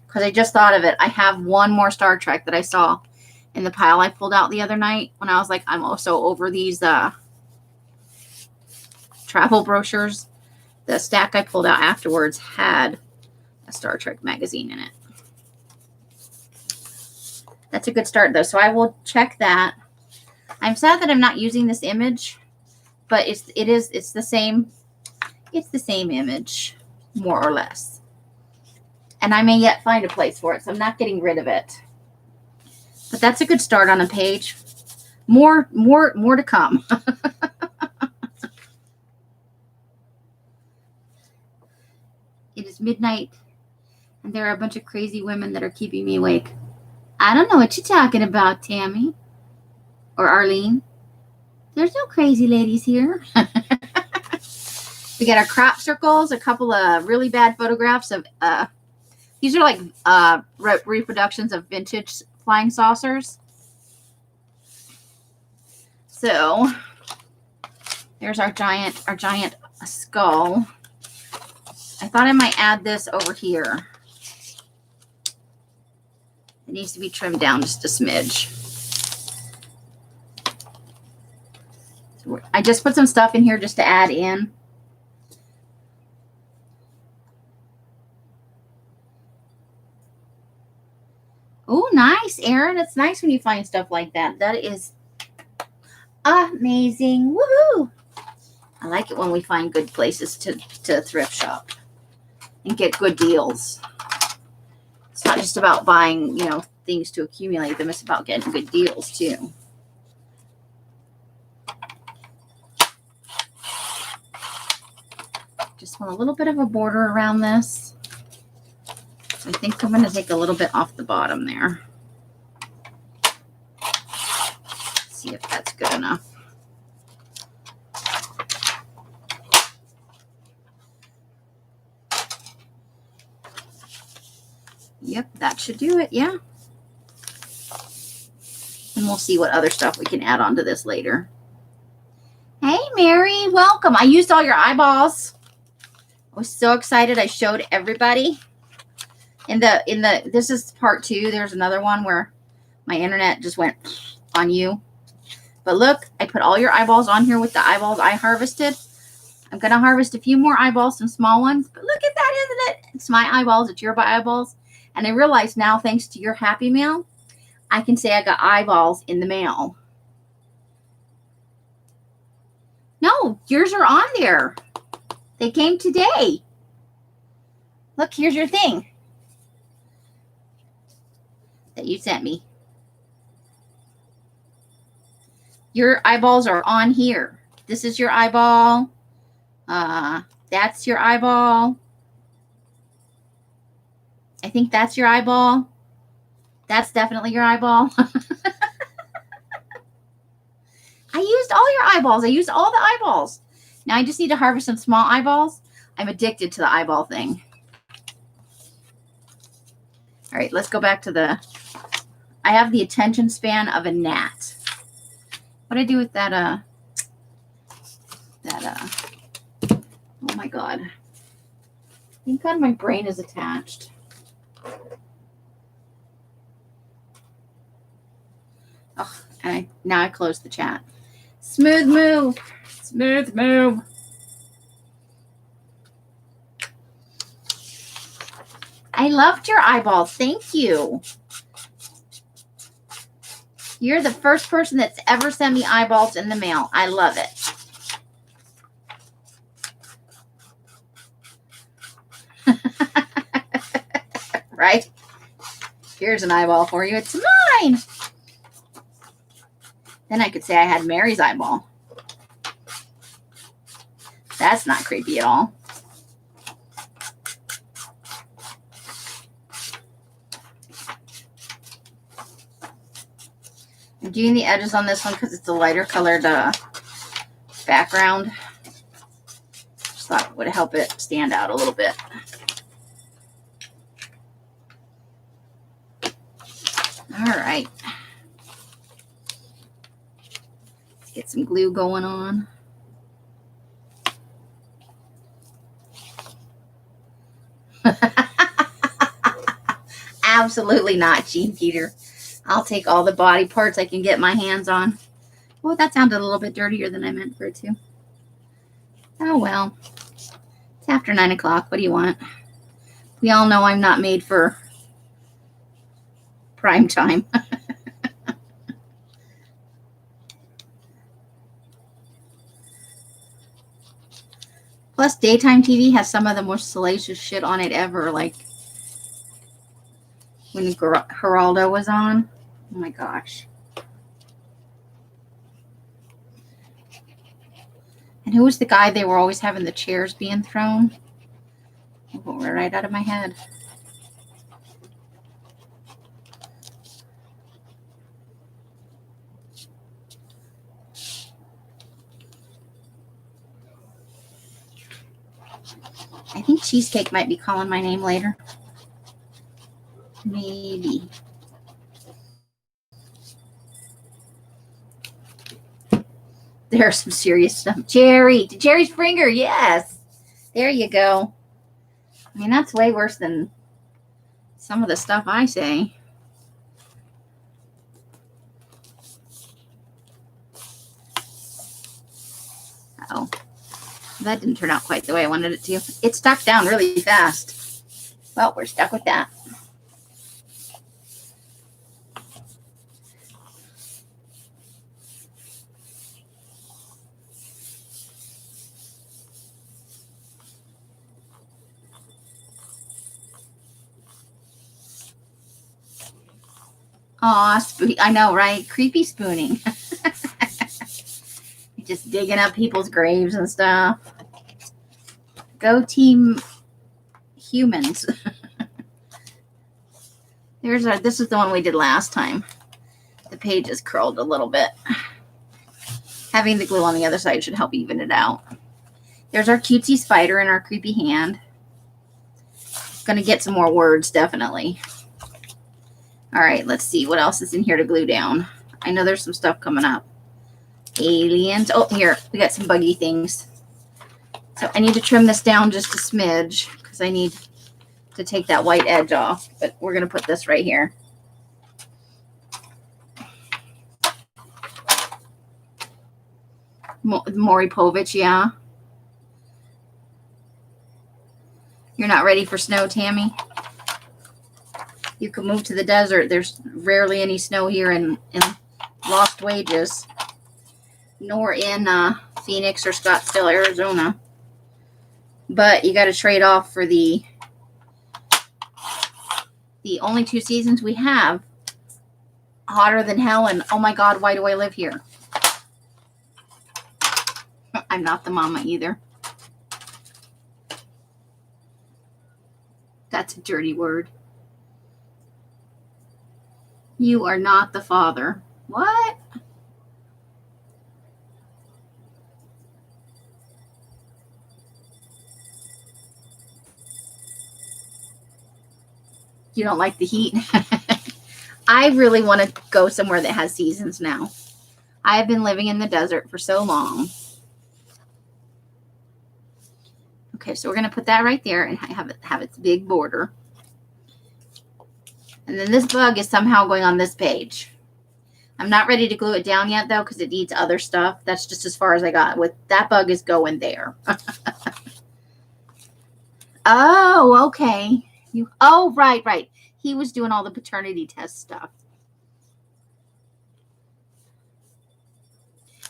Because I just thought of it. I have one more Star Trek that I saw in the pile I pulled out the other night when I was like, I'm also over these travel brochures. The stack I pulled out afterwards had a Star Trek magazine in it. That's a good start, though. So I will check that. I'm sad that I'm not using this image, but it's the same. It's the same image, more or less. And I may yet find a place for it, so I'm not getting rid of it. But that's a good start on a page. More to come. It is midnight, and there are a bunch of crazy women that are keeping me awake. I don't know what you're talking about, Tammy. Or Arlene. There's no crazy ladies here. We got our crop circles, a couple of really bad photographs of, these are like reproductions of vintage flying saucers. So there's our giant skull. I thought I might add this over here. It needs to be trimmed down just a smidge. So I just put some stuff in here just to add in. Oh, nice, Erin. It's nice when you find stuff like that. That is amazing. Woohoo! I like it when we find good places to thrift shop and get good deals. It's not just about buying, things to accumulate them. It's about getting good deals, too. Just want a little bit of a border around this. I think I'm going to take a little bit off the bottom there. See if that's good enough. Yep, that should do it, yeah. And we'll see what other stuff we can add onto this later. Hey, Mary, welcome. I used all your eyeballs. I was so excited. I showed everybody. This is part 2. There's another one where my internet just went on you. But look, I put all your eyeballs on here with the eyeballs I harvested. I'm going to harvest a few more eyeballs, some small ones. But look at that. Isn't it. It's my eyeballs. It's your eyeballs. And I realize now, thanks to your Happy Mail, I can say I got eyeballs in the mail. No, yours are on there. They came today. Look, here's your thing that you sent me. Your eyeballs are on here. This is your eyeball. That's your eyeball. I think that's your eyeball. That's definitely your eyeball. I used all your eyeballs. I used all the eyeballs. Now I just need to harvest some small eyeballs. I'm addicted to the eyeball thing. All right, let's go back to the, I have the attention span of a gnat. What do I do with that, oh my God. Thank God my brain is attached. Oh, and now I close the chat. Smooth move. Smooth move. I loved your eyeballs. Thank you. You're the first person that's ever sent me eyeballs in the mail. I love it. Right? Here's an eyeball for you. It's mine. Then I could say I had Mary's eyeball. That's not creepy at all. I'm doing the edges on this one because it's a lighter colored background. Just thought it would help it stand out a little bit. All right. Let's get some glue going on. Absolutely not, Jean Peter. I'll take all the body parts I can get my hands on. Oh, that sounded a little bit dirtier than I meant for it to. Oh, well. It's after 9 o'clock. What do you want? We all know I'm not made for prime time. Plus, daytime TV has some of the most salacious shit on it ever. Like when Geraldo was on. Oh my gosh. And who was the guy they were always having the chairs being thrown? It went right out of my head. I think Cheesecake might be calling my name later. Maybe. There's some serious stuff. Jerry Springer, yes. There you go. I mean, that's way worse than some of the stuff I say. Oh, that didn't turn out quite the way I wanted it to. It stuck down really fast. Well, we're stuck with that. Aw, I know, right? Creepy spooning. Just digging up people's graves and stuff. Go team humans. This is the one we did last time. The page is curled a little bit. Having the glue on the other side should help even it out. There's our cutesy spider and our creepy hand. Gonna get some more words, definitely. All right, let's see what else is in here to glue down. I know there's some stuff coming up. Aliens. Oh, here, we got some buggy things. So I need to trim this down just a smidge because I need to take that white edge off. But we're going to put this right here. Maury Povich, yeah. You're not ready for snow, Tammy? You could move to the desert. There's rarely any snow here in Lost Wages, nor in Phoenix or Scottsdale, Arizona. But you got to trade off for the only 2 seasons we have. Hotter than hell, and oh my God, why do I live here? I'm not the mama either. That's a dirty word. You are not the father. What? You don't like the heat? I really want to go somewhere that has seasons now. I've been living in the desert for so long. Okay, so we're going to put that right there and have its big border. And then this bug is somehow going on this page. I'm not ready to glue it down yet, though, because it needs other stuff. That's just as far as I got. With that bug is going there. Oh, okay. Oh, right. He was doing all the paternity test stuff.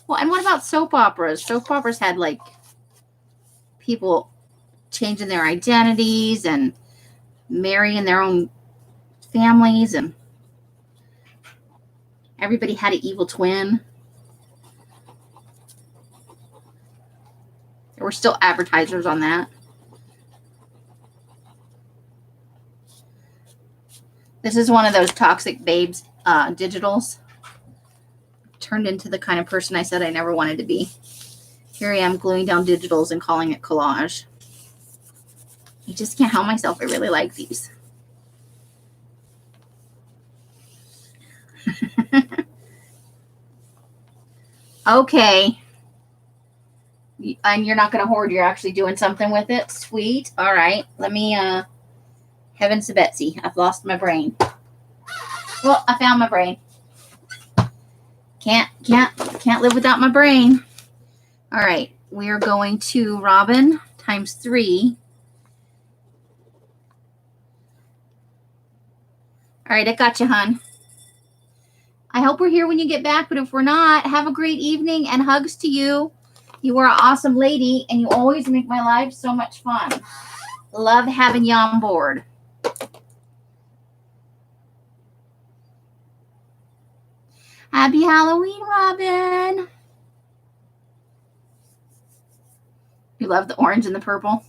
Well, and what about soap operas? Soap operas had, like, people changing their identities and marrying their own families, and everybody had an evil twin. There were still advertisers on that. This is one of those Toxic Babes digitals. Turned into the kind of person I said I never wanted to be. Here I am gluing down digitals and calling it collage. I just can't help myself. I really like these. Okay. And you're not going to hoard. You're actually doing something with it. Sweet. All right. Let me, heavens to Betsy. I've lost my brain. Well, I found my brain. Can't live without my brain. All right. We are going to Robin times 3. All right. I got you, hon. I hope we're here when you get back, but if we're not, have a great evening and hugs to you. You are an awesome lady, and you always make my life so much fun. Love having you on board. Happy Halloween, Robin. You love the orange and the purple?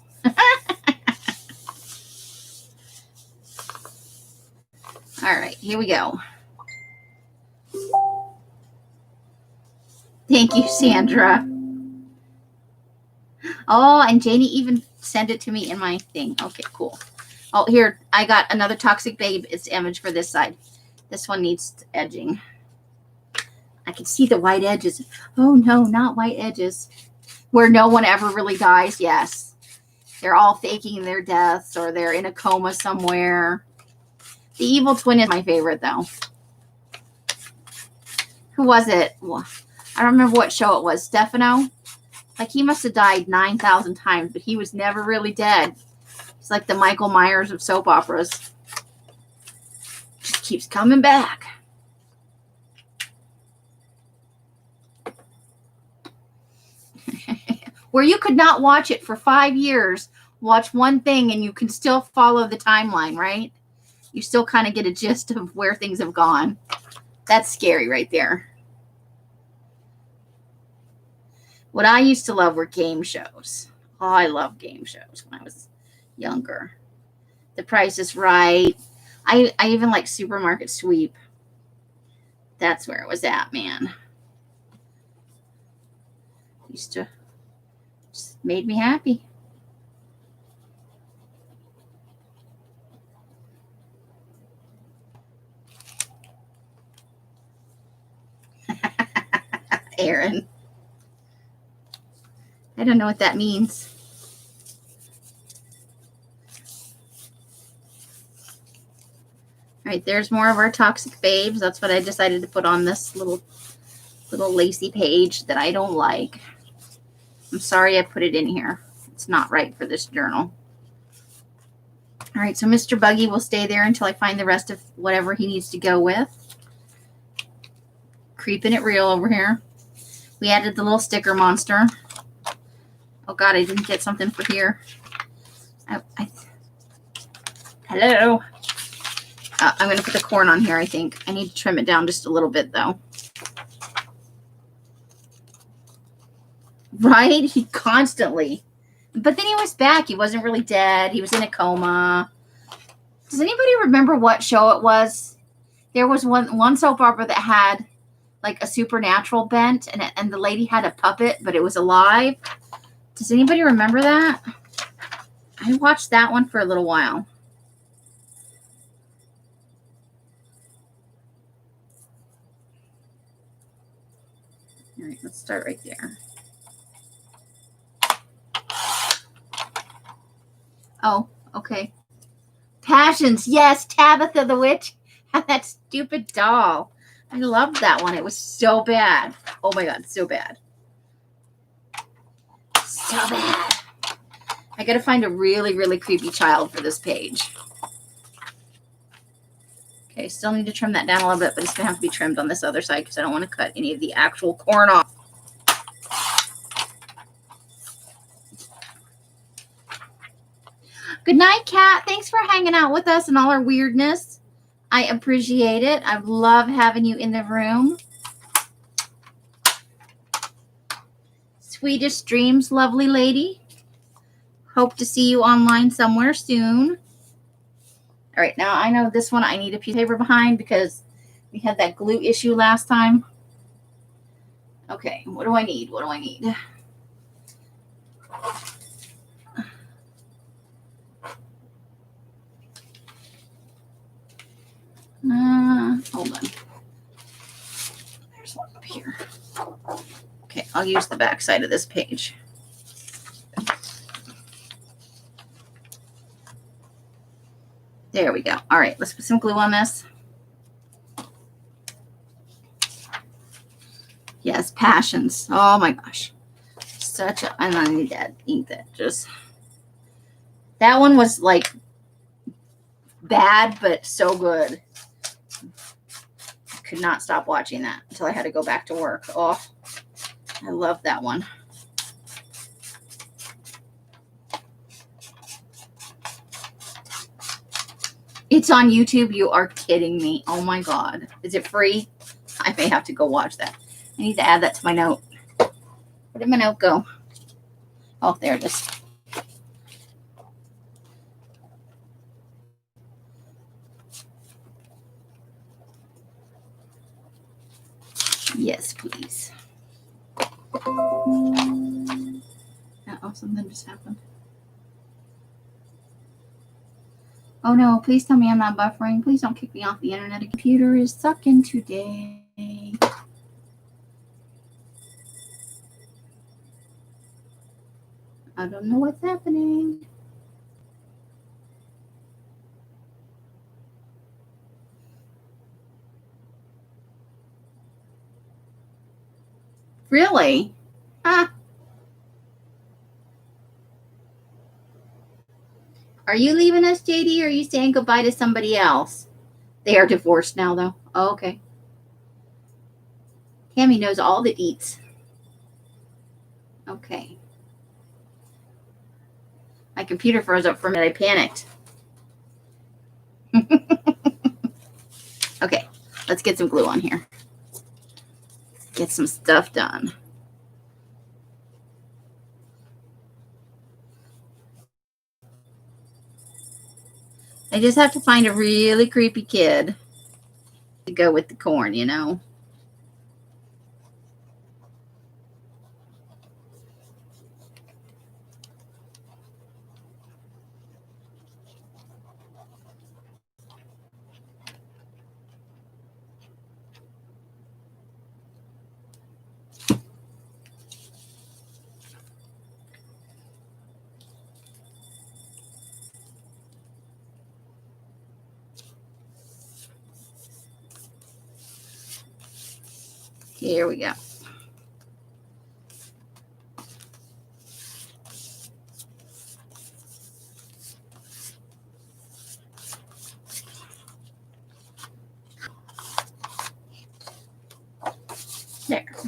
All right, here we go. Thank you, Sandra. Oh, and Janie even sent it to me in my thing. Okay, cool. Oh, here, I got another Toxic Babe. It's image for this side. This one needs edging. I can see the white edges. Oh, no, not white edges. Where no one ever really dies. Yes. They're all faking their deaths, or they're in a coma somewhere. The evil twin is my favorite, though. Who was it? Well, I don't remember what show it was. Stefano? Like, he must have died 9,000 times, but he was never really dead. He's like the Michael Myers of soap operas. Just keeps coming back. Where you could not watch it for 5 years, watch one thing, and you can still follow the timeline, right? You still kind of get a gist of where things have gone. That's scary right there. What I used to love were game shows. Oh, I loved game shows when I was younger. The Price is Right. I even like Supermarket Sweep. That's where it was at, man. Used to just made me happy. Aaron. I don't know what that means. All right, there's more of our Toxic Babes. That's what I decided to put on this little lacy page that I don't like. I'm sorry I put it in here. It's not right for this journal. All right, so Mr. Buggy will stay there until I find the rest of whatever he needs to go with. Creeping it real over here. We added the little sticker monster. Oh God, I didn't get something for here. Hello. I'm going to put the corn on here, I think. I need to trim it down just a little bit, though. Right? He constantly. But then he was back. He wasn't really dead. He was in a coma. Does anybody remember what show it was? There was one soap opera that had like a supernatural bent, and the lady had a puppet, but it was alive. Does anybody remember that? I watched that one for a little while. All right, let's start right there. Oh, okay. Passions. Yes, Tabitha the Witch had that stupid doll. I loved that one. It was so bad. Oh my God, so bad. So bad. I got to find a really, really creepy child for this page. Okay, still need to trim that down a little bit, but it's going to have to be trimmed on this other side because I don't want to cut any of the actual corn off. Good night, Kat. Thanks for hanging out with us and all our weirdness. I appreciate it. I love having you in the room. Swedish Dreams, lovely lady. Hope to see you online somewhere soon. All right, now I know this one I need a piece of paper behind because we had that glue issue last time. Okay, what do I need? What do I need? Hold on. There's one up here. Okay, I'll use the back side of this page. There we go. All right, let's put some glue on this. Yes, Passions. Oh my gosh. Such a, and I need that ink that just, that one was like bad, but so good. I could not stop watching that until I had to go back to work. Oh, I love that one. It's on YouTube. You are kidding me. Oh my God. Is it free? I may have to go watch that. I need to add that to my note. Where did my note go? Oh, there it is. Yes, please. Uh-oh, something just happened. Oh no, please tell me I'm not buffering. Please don't kick me off the internet. The computer is sucking today. I don't know what's happening. Really? Huh. Are you leaving us, JD, or are you saying goodbye to somebody else? They are divorced now, though. Oh, okay. Tammy knows all the eats. Okay. My computer froze up for a minute. I panicked. Okay, let's get some glue on here. Get some stuff done. I just have to find a really creepy kid to go with the corn, you know? Here we go.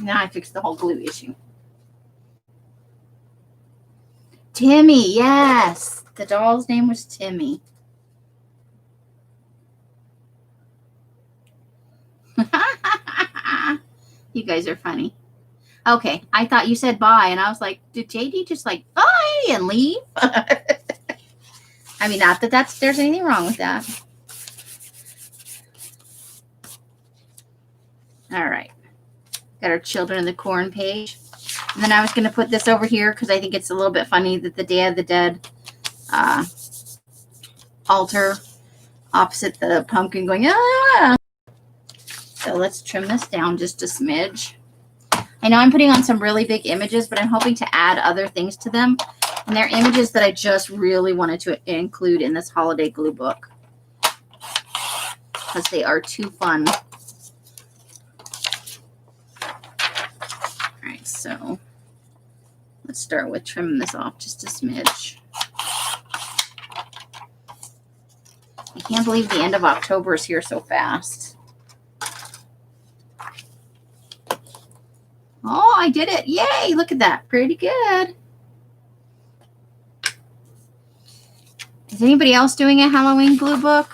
Now I fixed the whole glue issue. Timmy, yes. The doll's name was Timmy. You guys are funny. Okay, I thought you said bye, and I was like, did JD just like bye and leave? I mean, not that there's anything wrong with that. All right. Got our Children of the Corn page. And then I was going to put this over here because I think it's a little bit funny that the Day of the Dead altar opposite the pumpkin going, ah. So let's trim this down just a smidge. I know I'm putting on some really big images, but I'm hoping to add other things to them. And they're images that I just really wanted to include in this holiday glue book because they are too fun. All right, so let's start with trimming this off just a smidge. I can't believe the end of October is here so fast. Oh, I did it. Yay, look at that. Pretty good. Is anybody else doing a Halloween glue book?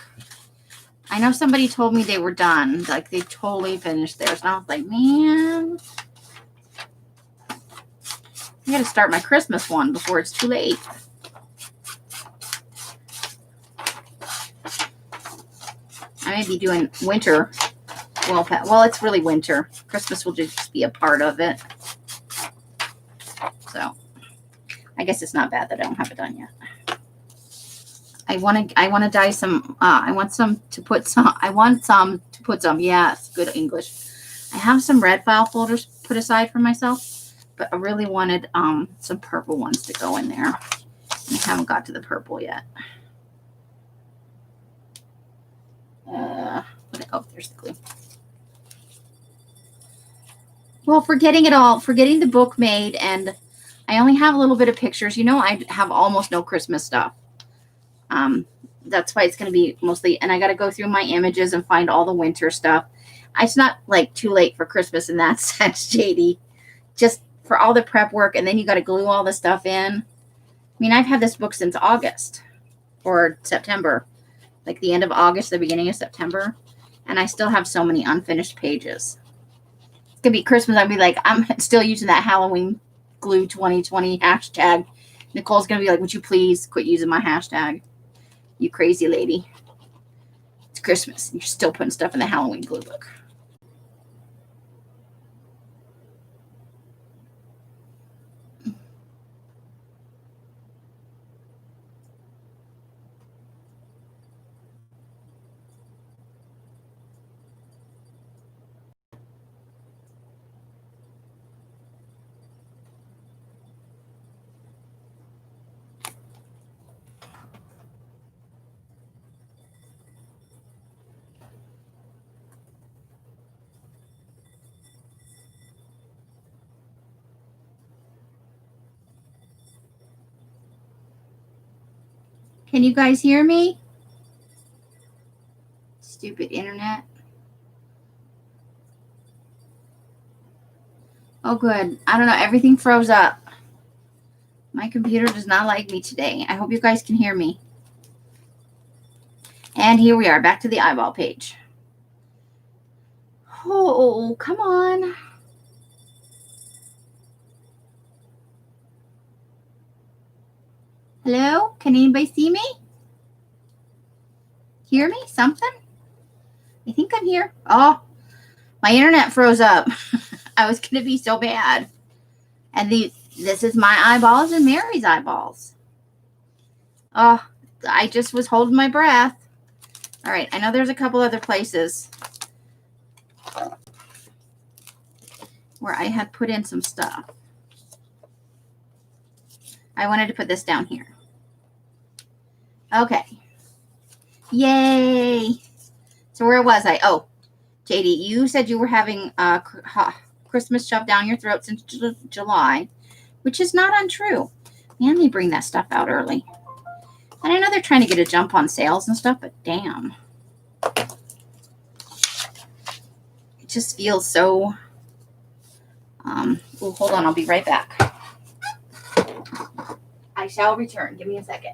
I know somebody told me they were done. Like, they totally finished theirs. And I was like, man, I got to start my Christmas one before it's too late. I may be doing winter. Well, it's really winter. Christmas will just be a part of it. So, I guess it's not bad that I don't have it done yet. I want to dye some. I want some to put some. Yes, good English. I have some red file folders put aside for myself, but I really wanted some purple ones to go in there. I haven't got to the purple yet. Oh, there's the glue. Well, forgetting the book made, and I only have a little bit of pictures. You know, I have almost no Christmas stuff. That's why it's going to be mostly, and I got to go through my images and find all the winter stuff. It's not like too late for Christmas in that sense, JD. Just for all the prep work, and then you got to glue all the stuff in. I mean, I've had this book since August or September, like the end of August, the beginning of September, and I still have so many unfinished pages. It's going to be Christmas. I'll be like, I'm still using that Halloween glue 2020 hashtag. Nicole's going to be like, would you please quit using my hashtag? You crazy lady. It's Christmas. You're still putting stuff in the Halloween glue book. Can you guys hear me? Stupid internet. Oh, good. I don't know. Everything froze up. My computer does not like me today. I hope you guys can hear me. And here we are, back to the eyeball page. Oh, come on. Hello? Can anybody see me? Hear me? Something? I think I'm here. Oh, my internet froze up. I was going to be so bad. And this is my eyeballs and Mary's eyeballs. Oh, I just was holding my breath. All right, I know there's a couple other places where I had put in some stuff. I wanted to put this down here. Okay. Yay. So where was I? Oh, JD, you said you were having Christmas shoved down your throat since July, which is not untrue. Man, they bring that stuff out early. And I know they're trying to get a jump on sales and stuff, but damn. It just feels so Oh, hold on. I'll be right back. I shall return. Give me a second.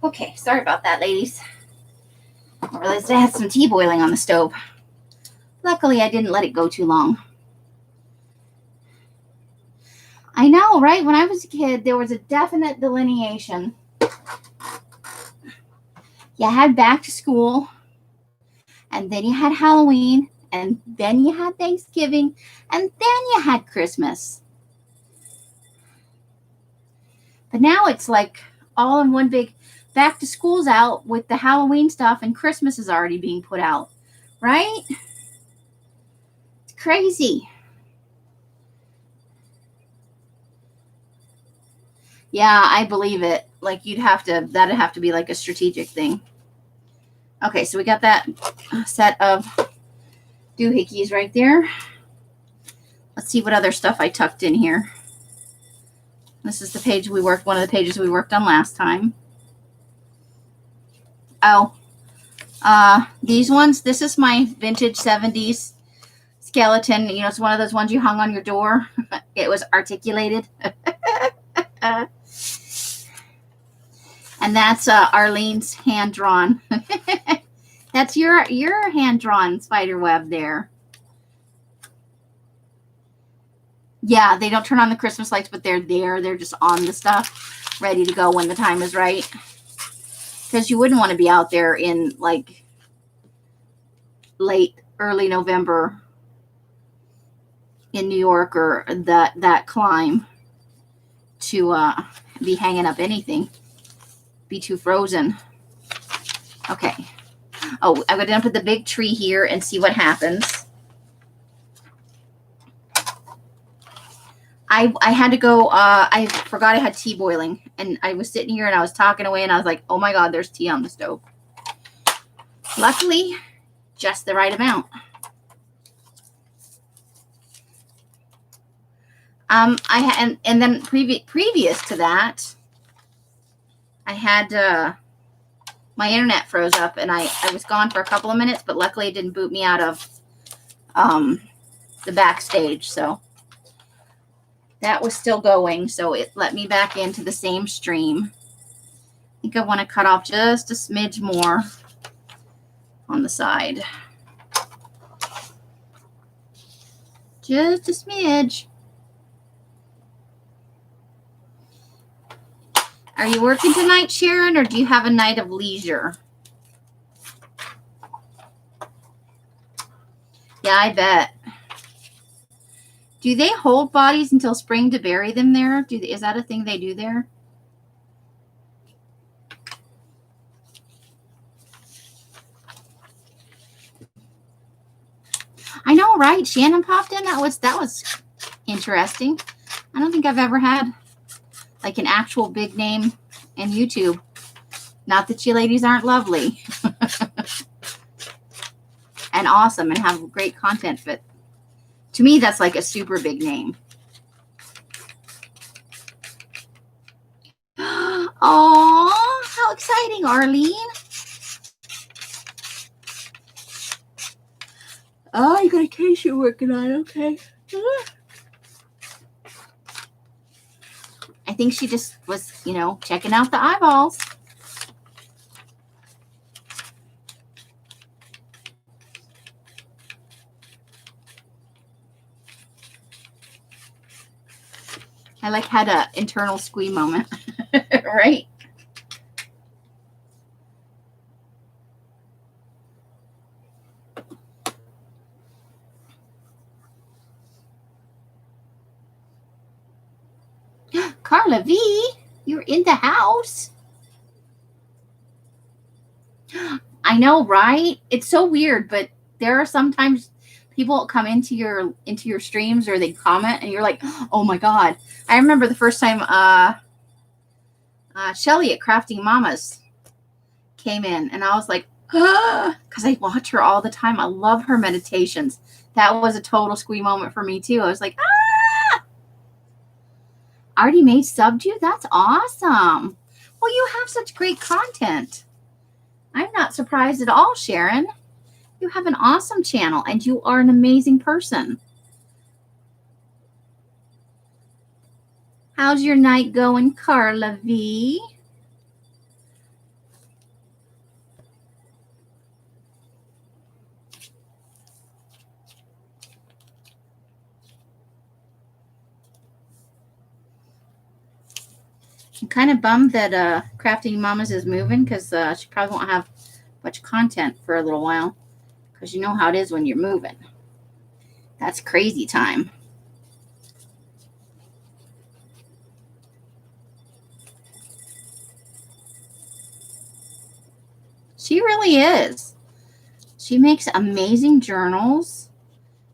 Okay, sorry about that, ladies. I realized I had some tea boiling on the stove. Luckily, I didn't let it go too long. I know, right? When I was a kid, there was a definite delineation. You had back to school, and then you had Halloween, and then you had Thanksgiving, and then you had Christmas. But now it's like all in one big back to school's out with the Halloween stuff, and Christmas is already being put out, right? It's crazy. Yeah, I believe it. Like that'd have to be like a strategic thing. Okay, so we got that set of doohickeys right there. Let's see what other stuff I tucked in here. This is the page one of the pages we worked on last time. Oh, these ones, this is my vintage 70s skeleton. You know, it's one of those ones you hung on your door. It was articulated. And that's Arlene's hand-drawn. That's your hand-drawn spider web there. Yeah, they don't turn on the Christmas lights, but they're there. They're just on the stuff, ready to go when the time is right. Because you wouldn't want to be out there in like early November in New York or that climb to be hanging up anything. Be too frozen. Okay. Oh, I'm going to put the big tree here and see what happens. I had to go, I forgot I had tea boiling, and I was sitting here and I was talking away and I was like, oh my God, there's tea on the stove. Luckily, just the right amount. And then previous to that, I had my internet froze up and I was gone for a couple of minutes, but luckily it didn't boot me out of the backstage. So that was still going. So it let me back into the same stream. I think I want to cut off just a smidge more on the side. Just a smidge. Are you working tonight, Sharon, or do you have a night of leisure? Yeah, I bet. Do they hold bodies until spring to bury them there? Is that a thing they do there? I know, right? Shannon popped in. That was interesting. I don't think I've ever had like an actual big name in YouTube. Not that you ladies aren't lovely and awesome and have great content, but to me, that's like a super big name. Oh, how exciting, Arlene. Oh, you got a case you're working on. Okay. I think she just was, checking out the eyeballs. I had an internal squee moment, right? Carla V, you're in the house. I know, right? It's so weird, but there are sometimes people come into your streams or they comment and you're like, oh my God. I remember the first time Shelly at Crafting Mamas came in and I was like, because I watch her all the time. I love her meditations. That was a total squee moment for me too. I was like, Artie Mae subbed you? That's awesome. Well, you have such great content. I'm not surprised at all, Sharon. You have an awesome channel and you are an amazing person. How's your night going, Carla V? I'm kind of bummed that Crafting Mamas is moving because she probably won't have much content for a little while because you know how it is when you're moving. That's crazy time. She really is. She makes amazing journals.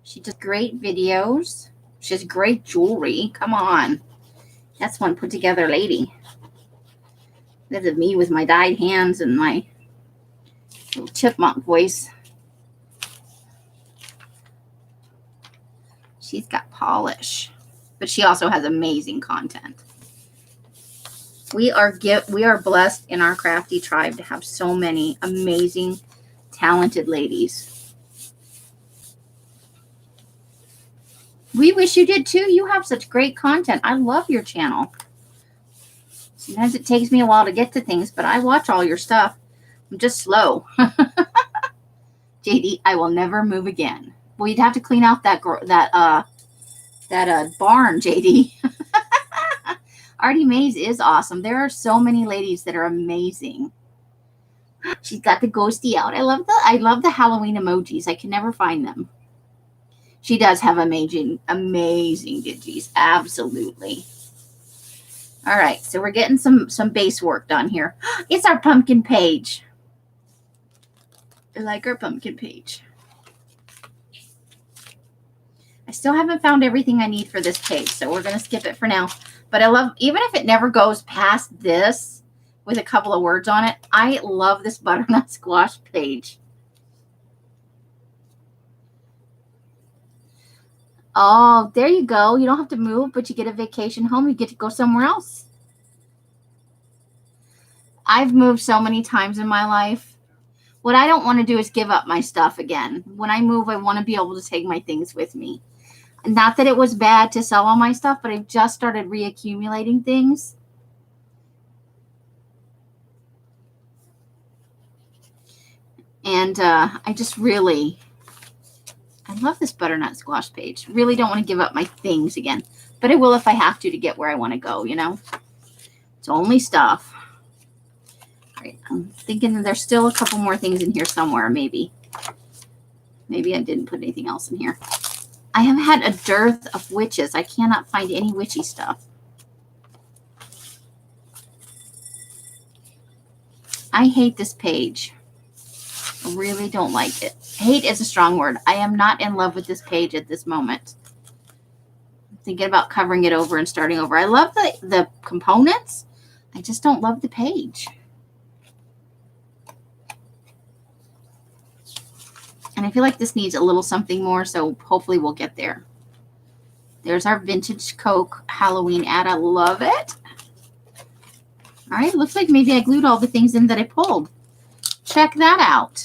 She does great videos. She has great jewelry. Come on. That's one put together lady. This is me with my dyed hands and my little chipmunk voice. She's got polish, but she also has amazing content. We are blessed in our crafty tribe to have so many amazing, talented ladies. We wish you did too. You have such great content. I love your channel. Sometimes it takes me a while to get to things, but I watch all your stuff. I'm just slow. JD, I will never move again. Well, you'd have to clean out that barn, JD. Artie Mays is awesome. There are so many ladies that are amazing. She's got the ghosty out. I love the Halloween emojis. I can never find them. She does have amazing digis. Absolutely. All right, so we're getting some base work done here. It's our pumpkin page. I like our pumpkin page. I still haven't found everything I need for this page, so we're going to skip it for now. But I love, even if it never goes past this with a couple of words on it, I love this butternut squash page. Oh, there you go. You don't have to move, but you get a vacation home. You get to go somewhere else. I've moved so many times in my life. What I don't want to do is give up my stuff again. When I move, I want to be able to take my things with me. Not that it was bad to sell all my stuff, but I've just started reaccumulating things. And I just really, I love this butternut squash page. Really don't want to give up my things again. But I will if I have to get where I want to go, you know. It's only stuff. All right, I'm thinking that there's still a couple more things in here somewhere, maybe. Maybe I didn't put anything else in here. I have had a dearth of witches. I cannot find any witchy stuff. I hate this page. I really don't like it. Hate is a strong word. I am not in love with this page at this moment. I'm thinking about covering it over and starting over. I love the components. I just don't love the page. And I feel like this needs a little something more, so hopefully we'll get there. There's our Vintage Coke Halloween ad. I love it. All right, looks like maybe I glued all the things in that I pulled. Check that out.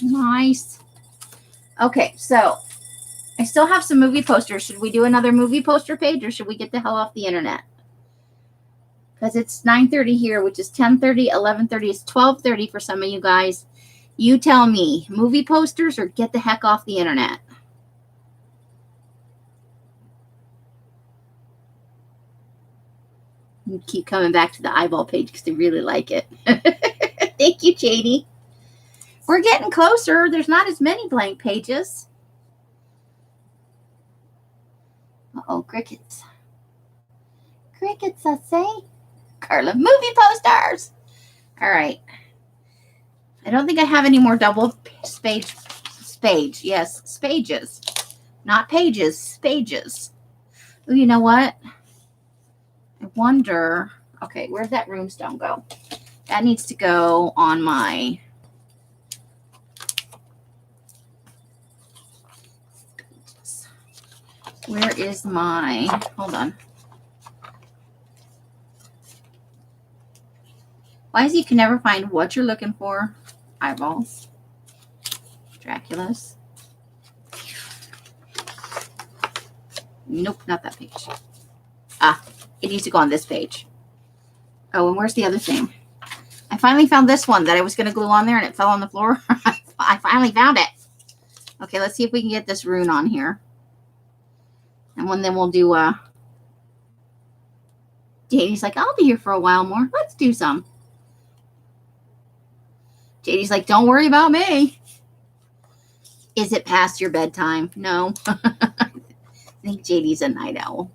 Nice. Okay, so I still have some movie posters. Should we do another movie poster page, or should we get the hell off the internet? Because it's 9:30 here, which is 10:30, 11:30. It's 12:30 for some of you guys. You tell me, movie posters or get the heck off the internet? You keep coming back to the eyeball page because they really like it. Thank you, JD. We're getting closer. There's not as many blank pages. Uh-oh, crickets. Crickets, I say. Carla, movie posters. All right. I don't think I have any more double spage. Yes, spages. Not pages, spages. Ooh, you know what? I wonder. Okay, where'd that runestone go? That needs to go on my... Where is my... Hold on. Why is it you can never find what you're looking for? Eyeballs. Draculas. Nope, not that page. Ah, it needs to go on this page. Oh, and where's the other thing? I finally found this one that I was going to glue on there and it fell on the floor. I finally found it. Okay, let's see if we can get this rune on here. And then we'll do, JD's like, I'll be here for a while more. Let's do some. JD's like, don't worry about me. Is it past your bedtime? No. I think JD's a night owl.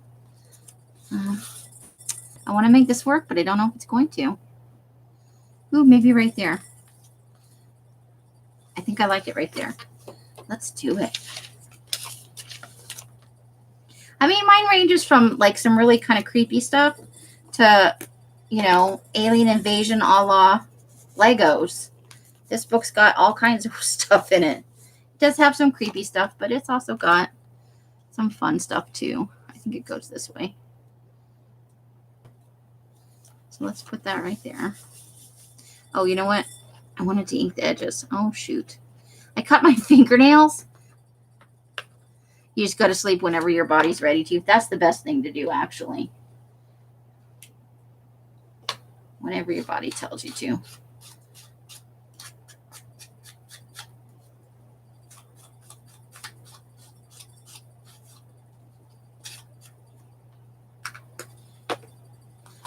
I want to make this work, but I don't know if it's going to. Ooh, maybe right there. I think I like it right there. Let's do it. I mean, mine ranges from like some really kind of creepy stuff to, you know, alien invasion a la Legos. This book's got all kinds of stuff in it. It does have some creepy stuff, but it's also got some fun stuff too. I think it goes this way. So let's put that right there. Oh, you know what? I wanted to ink the edges. Oh, shoot. I cut my fingernails. You just go to sleep whenever your body's ready to. That's the best thing to do, actually. Whenever your body tells you to.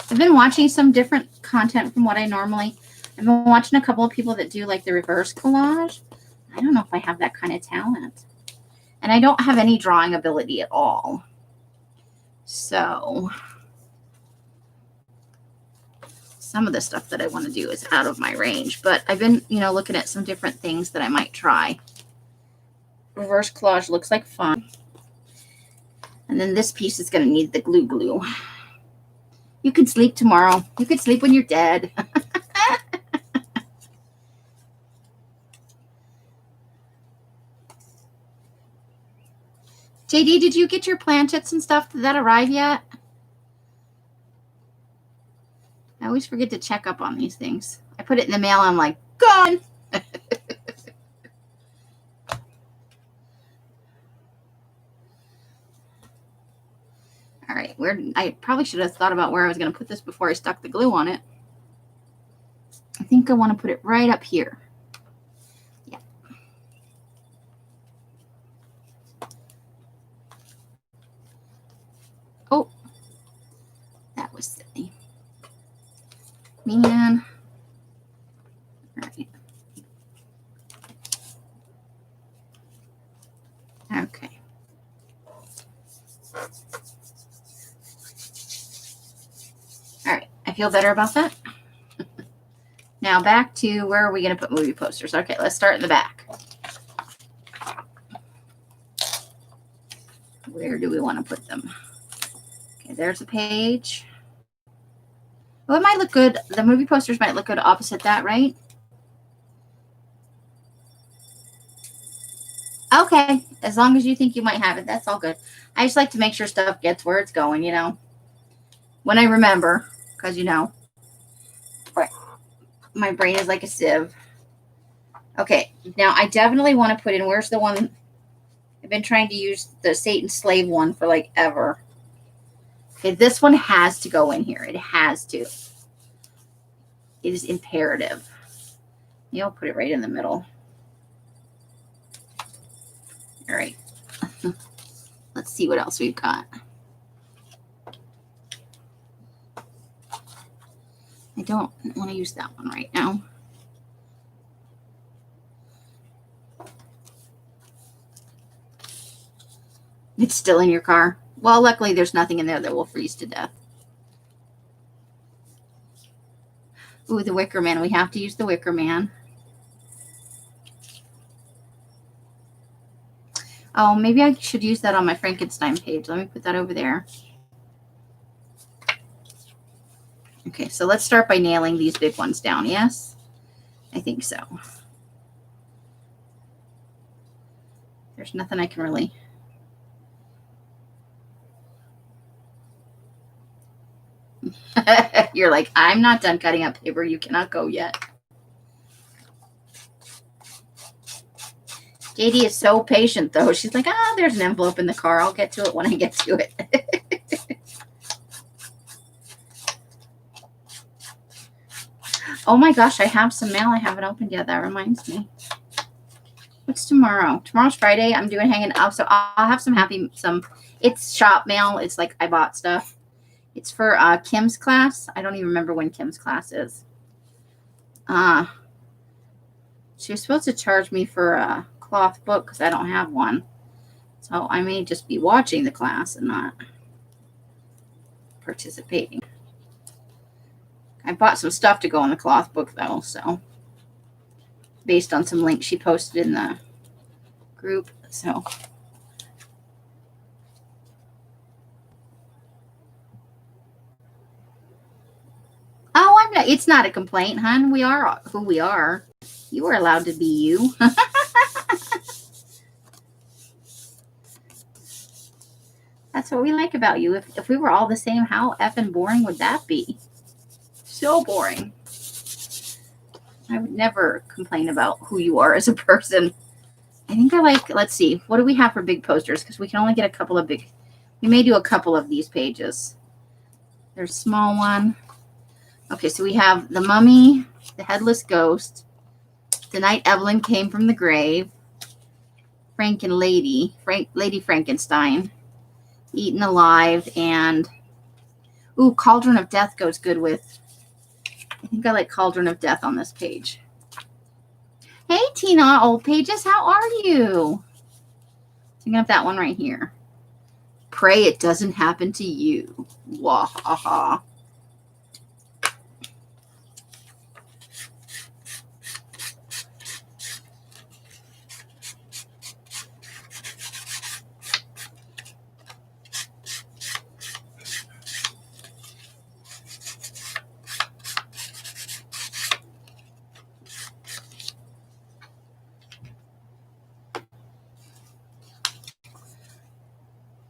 I've been watching some different content from what I normally... I've been watching a couple of people that do like the reverse collage. I don't know if I have that kind of talent. And I don't have any drawing ability at all. So some of the stuff that I want to do is out of my range. But I've been, you know, looking at some different things that I might try. Reverse collage looks like fun. And then this piece is going to need the glue. You can sleep tomorrow. You can sleep when you're dead. JD, did you get your planchets and stuff? Did that arrive yet? always forget to check up on these things. I put it in the mail. I'm like, gone. All right, I probably should have thought about where I was going to put this before I stuck the glue on it. I think I want to put it right up here. Yeah. Oh, that was silly. Man. All right. Okay. All right, I feel better about that. Now back to where are we going to put movie posters? Okay, let's start in the back. Where do we want to put them? Okay, there's a page. Oh, it might look good. The movie posters might look good opposite that, right? Okay, as long as you think you might have it, that's all good. I just like to make sure stuff gets where it's going, you know, when I remember, because, you know, my brain is like a sieve. Okay, now I definitely want to put in, where's the one? I've been trying to use the Satan Slave one for like ever. Okay, this one has to go in here. It has to. It is imperative. You'll put it right in the middle. All right. Let's see what else we've got. I don't want to use that one right now. It's still in your car. Well, luckily there's nothing in there that will freeze to death. Ooh, the Wicker Man. We have to use the Wicker Man. Oh, maybe I should use that on my Frankenstein page. Let me put that over there. Okay, so let's start by nailing these big ones down. Yes? I think so. There's nothing I can really... You're like, I'm not done cutting up paper. You cannot go yet. JD is so patient, though. She's like, there's an envelope in the car. I'll get to it when I get to it. Oh, my gosh. I have some mail I haven't opened yet. That reminds me. What's tomorrow? Tomorrow's Friday. I'm doing hanging out. So I'll have it's shop mail. It's like I bought stuff. It's for Kim's class. I don't even remember when Kim's class is. She was supposed to charge me for a cloth book because I don't have one. So I may just be watching the class and not participating. I bought some stuff to go in the cloth book, though. So based on some links she posted in the group. So... Oh, I'm not. It's not a complaint, hon. We are who we are. You are allowed to be you. That's what we like about you. If we were all the same, how effing boring would that be? So boring. I would never complain about who you are as a person. I think I like, let's see, what do we have for big posters? Because we can only get a couple of big, we may do a couple of these pages. There's a small one. Okay, so we have the Mummy, the Headless Ghost, The Night Evelyn Came from the Grave, Lady Frankenstein, Eaten Alive, and ooh, Cauldron of Death goes good with, I think I like Cauldron of Death on this page. Hey, Tina, Old Pages, how are you? Thinking of that one right here. Pray it doesn't happen to you. Wah ha ha.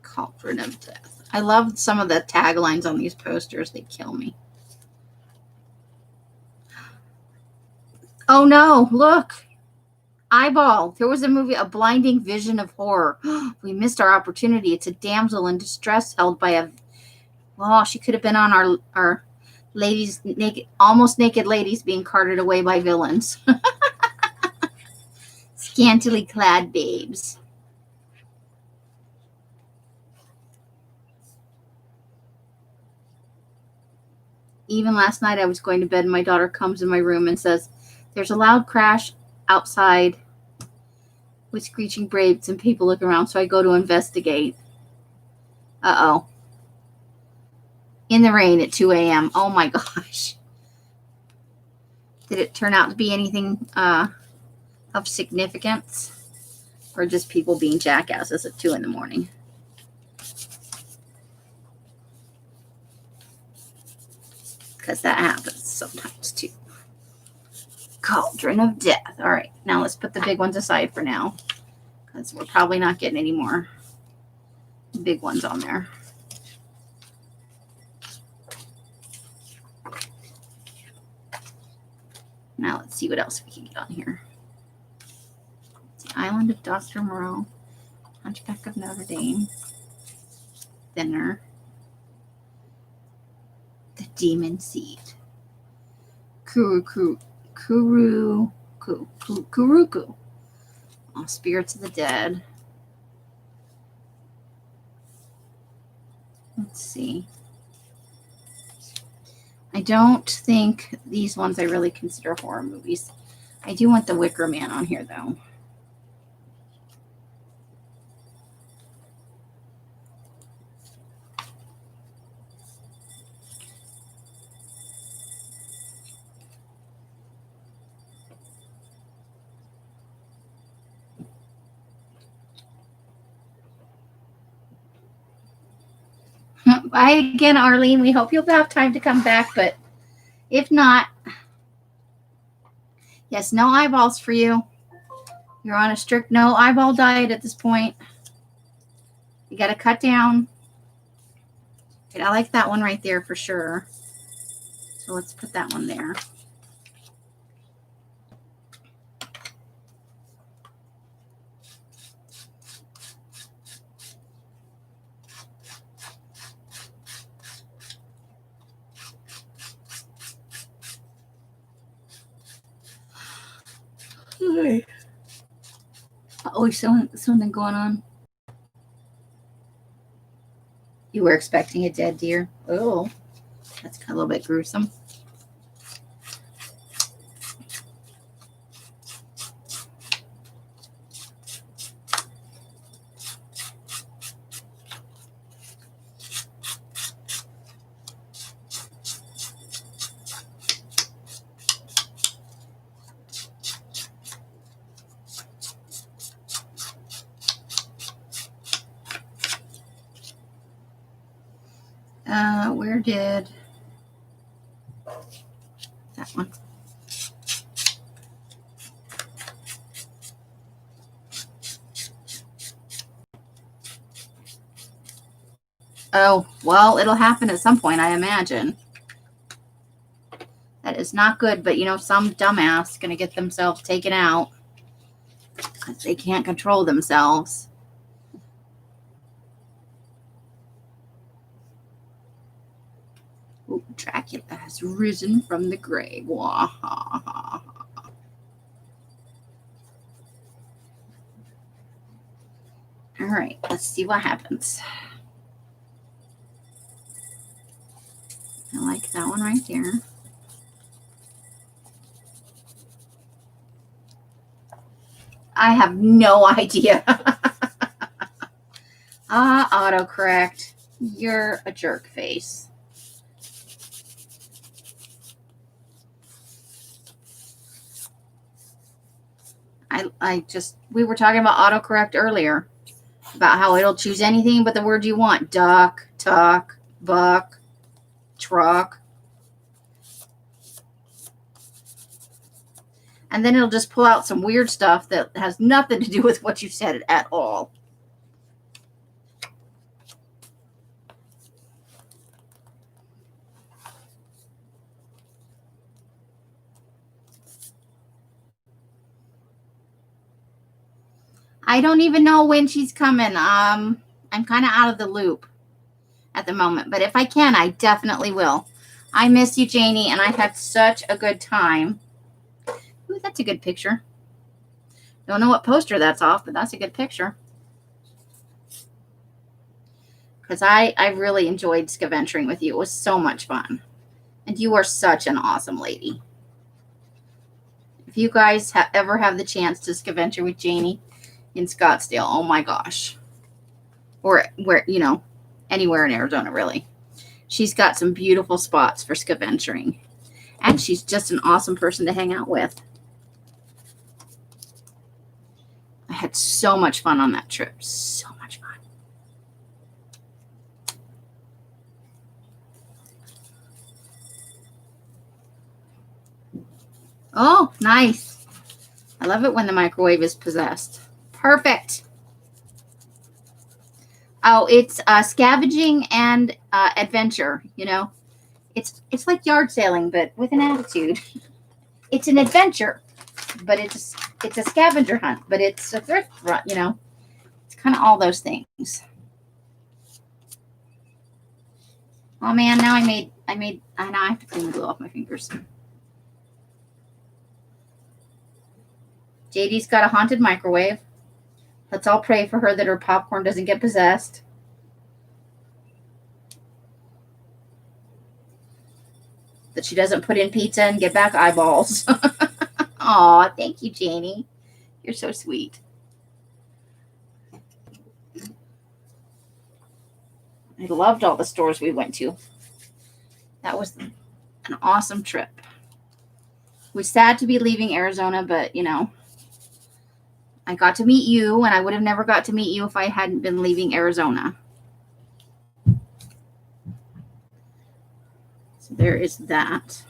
Cauldron of Death. I love some of the taglines on these posters. They kill me. Oh no, look. Eyeball. There was a movie, A Blinding Vision of Horror. We missed our opportunity. It's a damsel in distress held by a. Well, she could have been on our ladies, naked, almost naked ladies being carted away by villains. Scantily clad babes. Even last night, I was going to bed, and my daughter comes in my room and says, "There's a loud crash outside with screeching brakes and people looking around." So I go to investigate. Uh-oh. In the rain at 2 a.m. Oh my gosh. Did it turn out to be anything of significance? Or just people being jackasses at 2 in the morning? Because that happens sometimes too. Cauldron of Death. All right, now let's put the big ones aside for now, because we're probably not getting any more big ones on there. Now let's see what else we can get on here. The Island of Dr. Moreau, Hunchback of Notre Dame, Thinner, The Demon Seed, Kuruku, oh, Spirits of the Dead. Let's see. I don't think these ones I really consider horror movies. I do want The Wicker Man on here, though. Bye again, Arlene. We hope you'll have time to come back, but if not, yes, no eyeballs for you. You're on a strict no eyeball diet at this point. You got to cut down. I like that one right there for sure. So let's put that one there. Oh, something going on. You were expecting a dead deer. Oh, that's a little bit gruesome. Where did that one? Oh, well, it'll happen at some point, I imagine. That is not good, but some dumbass is going to get themselves taken out because they can't control themselves. Ooh, Dracula has risen from the grave. All right, let's see what happens. I like that one right there. I have no idea. Autocorrect. You're a jerk face. We were talking about autocorrect earlier, about how it'll choose anything but the word you want. Duck, tuck, buck, truck. And then it'll just pull out some weird stuff that has nothing to do with what you said at all. I don't even know when she's coming. I'm kind of out of the loop at the moment, but if I can, I definitely will. I miss you, Janie, and I've had such a good time. Ooh, that's a good picture. Don't know what poster that's off, but that's a good picture. Because I really enjoyed scaventuring with you. It was so much fun. And you are such an awesome lady. If you guys ever have the chance to scaventure with Janie in Scottsdale, oh my gosh. Or where, you know, anywhere in Arizona, really. She's got some beautiful spots for scaventuring. And she's just an awesome person to hang out with. I had so much fun on that trip. So much fun. Oh, nice. I love it when the microwave is possessed. Perfect. Oh, it's scavenging and adventure, you know. It's like yard sailing, but with an attitude. It's an adventure, but it's a scavenger hunt, but it's a thrift run, you know. It's kind of all those things. Oh man, now I now I have to clean the glue off my fingers. JD's got a haunted microwave. Let's all pray for her that her popcorn doesn't get possessed. That she doesn't put in pizza and get back eyeballs. Aw, thank you, Janie. You're so sweet. I loved all the stores we went to. That was an awesome trip. We're sad to be leaving Arizona, but, you know, I got to meet you, and I would have never got to meet you if I hadn't been leaving Arizona. So there is that.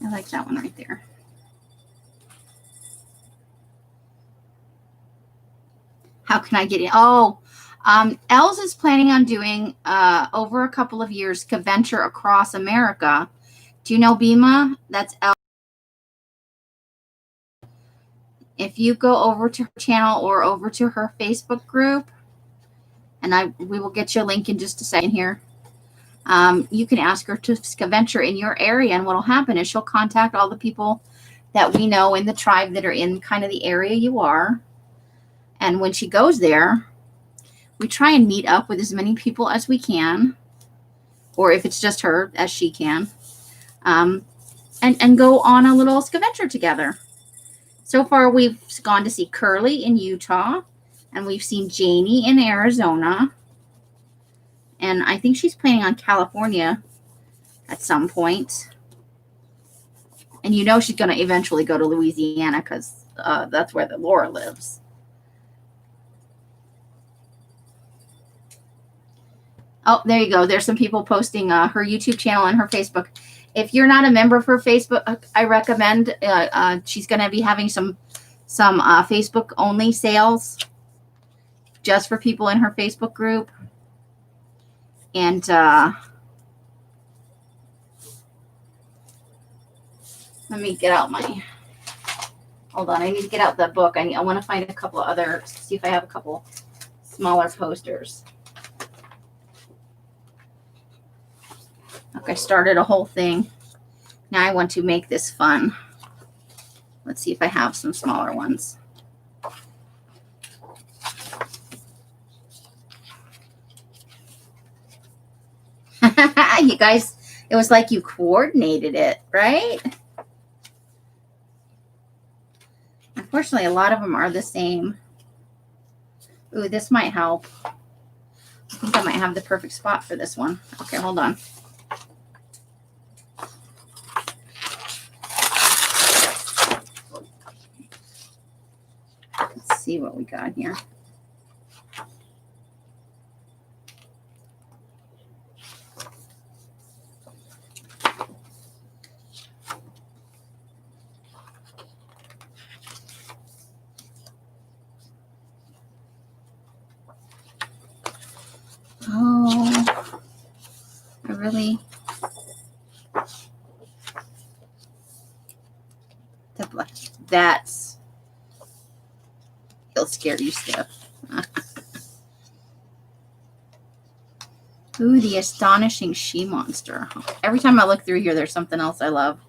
I like that one right there. How can I get it? Oh, Els is planning on doing over a couple of years Scaventure across America. Do you know Bima? That's Els. If you go over to her channel or over to her Facebook group, and we will get you a link in just a second here. You can ask her to scaventure in your area, and what will happen is she'll contact all the people that we know in the tribe that are in kind of the area you are. And when she goes there, we try and meet up with as many people as we can, or if it's just her, as she can, and go on a little scaventure together. So far, we've gone to see Curly in Utah, and we've seen Janie in Arizona. And I think she's planning on California at some point. And you know she's going to eventually go to Louisiana because that's where the Laura lives. Oh, there you go. There's some people posting her YouTube channel and her Facebook. If you're not a member of her Facebook, I recommend. She's going to be having some Facebook only sales just for people in her Facebook group. And let me get out my. Hold on, I need to get out the book. I want to find a couple of other. See if I have a couple smaller posters. Okay, I started a whole thing. Now I want to make this fun. Let's see if I have some smaller ones. You guys, it was like you coordinated it, right? Unfortunately, a lot of them are the same. Ooh, this might help. I think I might have the perfect spot for this one. Okay, hold on. Let's see what we got here. Really? That's, it'll scare you stiff. Ooh, the Astonishing She Monster. Every time I look through here, there's something else I love.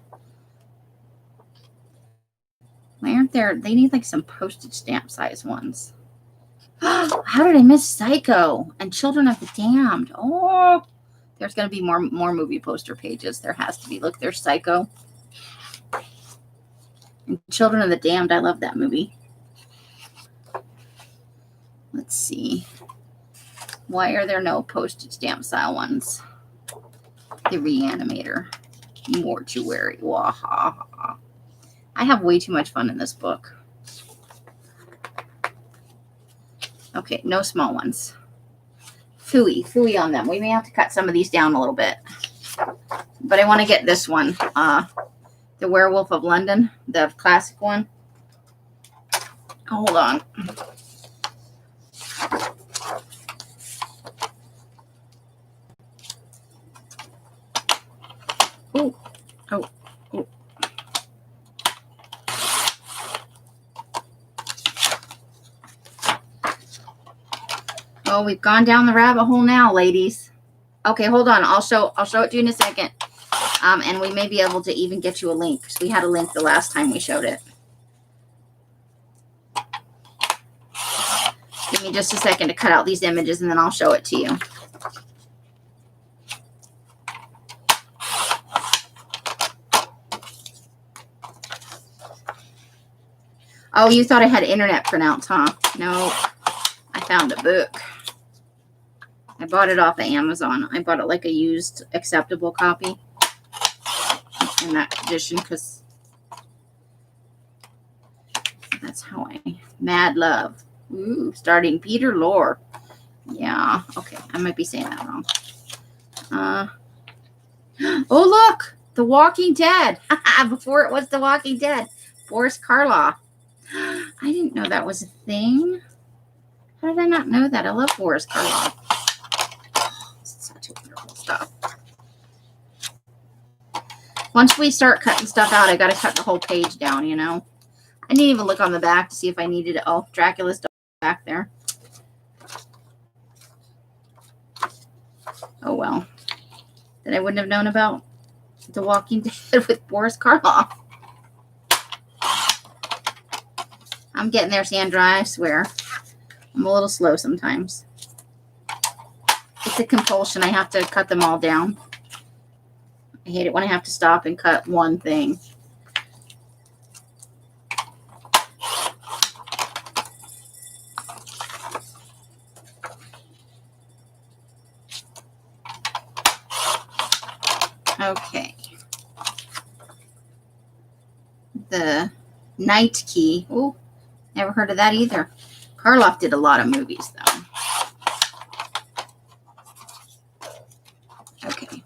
Why aren't there? They need like some postage stamp size ones. How did I miss Psycho and Children of the Damned? Oh, there's going to be more movie poster pages. There has to be. Look, there's Psycho and Children of the Damned. I love that movie. Let's see. Why are there no postage stamp style ones? The Reanimator. Mortuary. Wahaha. I have way too much fun in this book. Okay, no small ones. Phooey on them. We may have to cut some of these down a little bit. But I want to get this one. The Werewolf of London. The classic one. Hold on. Ooh. Oh. Ooh. Oh, we've gone down the rabbit hole now, ladies. Okay, hold on. I'll show it to you in a second. And we may be able to even get you a link, because we had a link the last time we showed it. Give me just a second to cut out these images, and then I'll show it to you. Oh, you thought I had internet printouts, huh? No, I found a book. I bought it off of Amazon. I bought it like a used acceptable copy in that edition, because that's how Mad Love. Ooh, starting Peter Lorre. Yeah, okay. I might be saying that wrong. Oh, look! The Walking Dead. Before it was The Walking Dead. Boris Karloff. I didn't know that was a thing. How did I not know that? I love Boris Karloff. Such a wonderful stuff. Once we start cutting stuff out, I got to cut the whole page down, you know. I didn't even look on the back to see if I needed it. Oh, Dracula's dog back there. Oh, well. That I wouldn't have known about The Walking Dead with Boris Karloff. I'm getting there, Sandra, I swear. I'm a little slow sometimes. It's a compulsion. I have to cut them all down. I hate it when I have to stop and cut one thing. Okay. The Night Key. Oh, never heard of that either. Karloff did a lot of movies, though. Okay.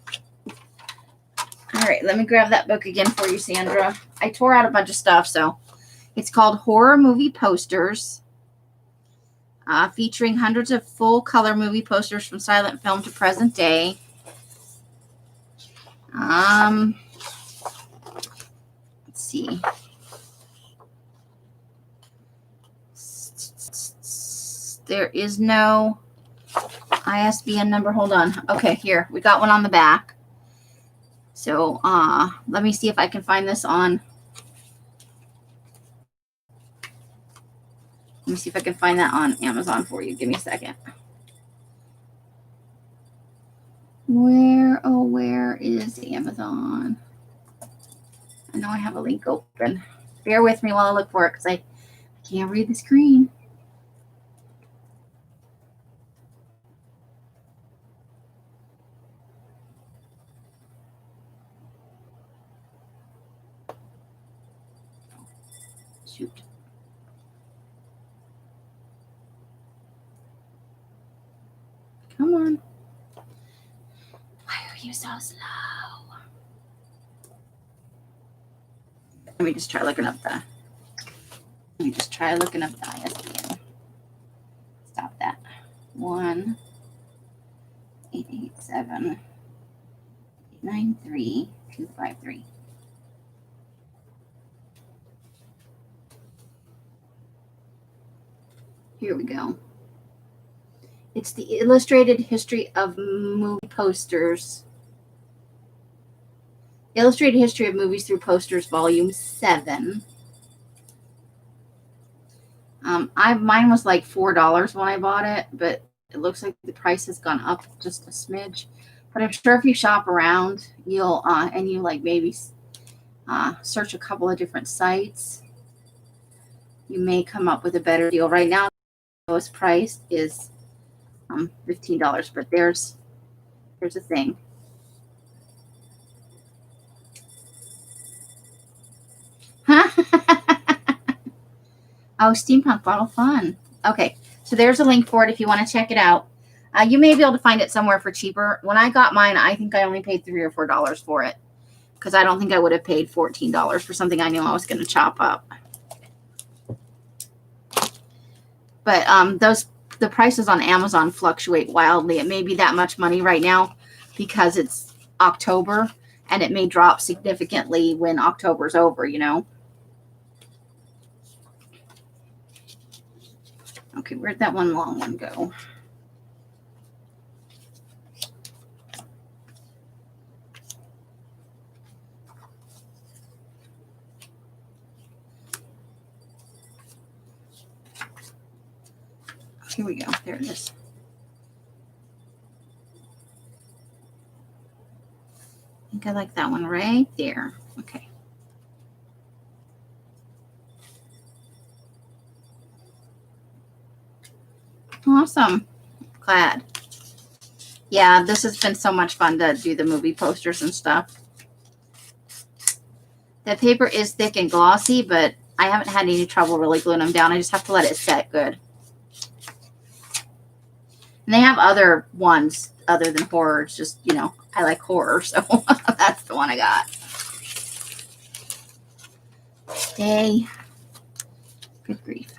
All right, let me grab that book again for you, Sandra. I tore out a bunch of stuff, so it's called Horror Movie Posters, featuring hundreds of full-color movie posters from silent film to present day. Let's see. There is no ISBN number. Hold on. Okay, here. We got one on the back. So, let me see if I can find this on. Let me see if I can find that on Amazon for you. Give me a second. Where is Amazon? I know I have a link open. Bear with me while I look for it, because I can't read the screen. Shoot. Come on. Why are you so slow? Let me just try looking up the ISBN. Stop that. 1-887. 893-253. Here we go. It's the Illustrated History of Movie Posters. Illustrated History of Movies Through Posters, Volume 7. Mine was like $4 when I bought it, but it looks like the price has gone up just a smidge. But I'm sure if you shop around, you'll and you like maybe search a couple of different sites, you may come up with a better deal. Right now, the lowest price is $15, but there's a thing. Huh? Oh, steampunk bottle fun. Okay, so there's a link for it if you want to check it out. You may be able to find it somewhere for cheaper. When I got mine, I think I only paid $3 or $4 for it, because I don't think I would have paid $14 for something I knew I was going to chop up. But the prices on Amazon fluctuate wildly. It may be that much money right now because it's October, and it may drop significantly when October's over, you know. Okay, where'd that one long one go? Here we go. There it is. I think I like that one right there. Okay. Awesome. Glad. Yeah, this has been so much fun to do the movie posters and stuff. The paper is thick and glossy, but I haven't had any trouble really gluing them down. I just have to let it set good. And they have other ones other than horror. It's just, you know, I like horror, so that's the one I got. Stay. Good grief.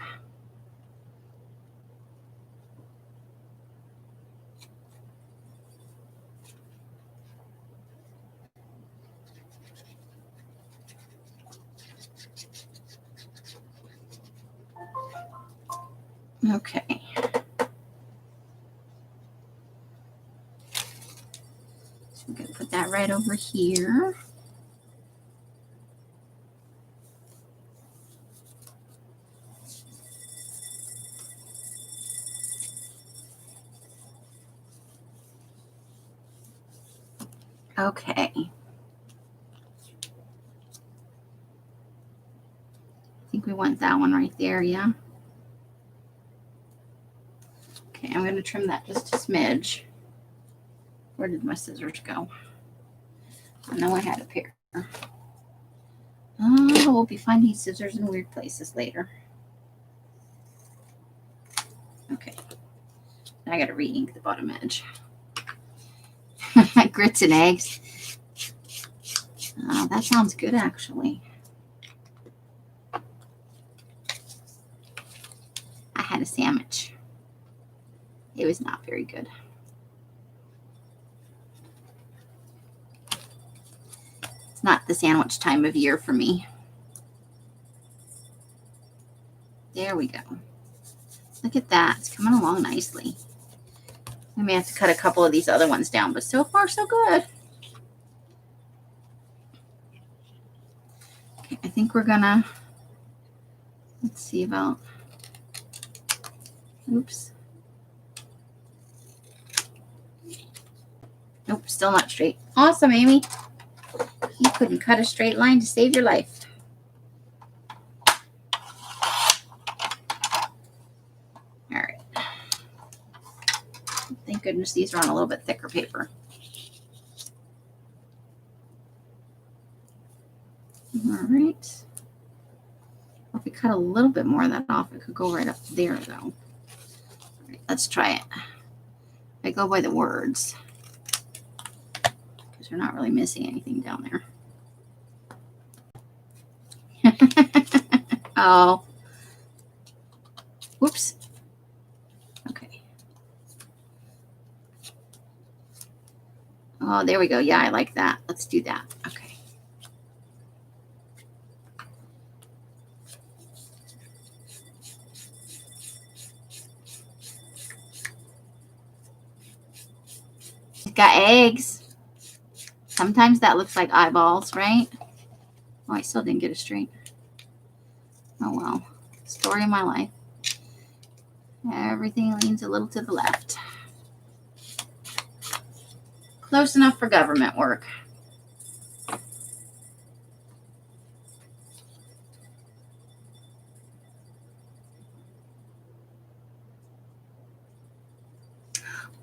Okay. So I'm going to put that right over here. Okay. I think we want that one right there, yeah. Okay, I'm going to trim that just a smidge. Where did my scissors go? I know I had a pair. Oh, we'll be finding scissors in weird places later. Okay. Now I got to re-ink the bottom edge. Grits and eggs. Oh, that sounds good, actually. I had a sandwich. It was not very good. It's not the sandwich time of year for me. There we go. Look at that. It's coming along nicely. I may have to cut a couple of these other ones down, but so far so good. Okay, I think we're gonna, let's see about, oops. Nope, still not straight. Awesome, Amy. You couldn't cut a straight line to save your life. All right. Thank goodness these are on a little bit thicker paper. All right. Well, if we cut a little bit more of that off, it could go right up there, though. All right, let's try it. I go by the words, because we're not really missing anything down there. Oh. Whoops. Okay. Oh, there we go. Yeah, I like that. Let's do that. Okay. It's got eggs. Sometimes that looks like eyeballs, right? Oh, I still didn't get it straight. Oh, well. Story of my life. Everything leans a little to the left. Close enough for government work.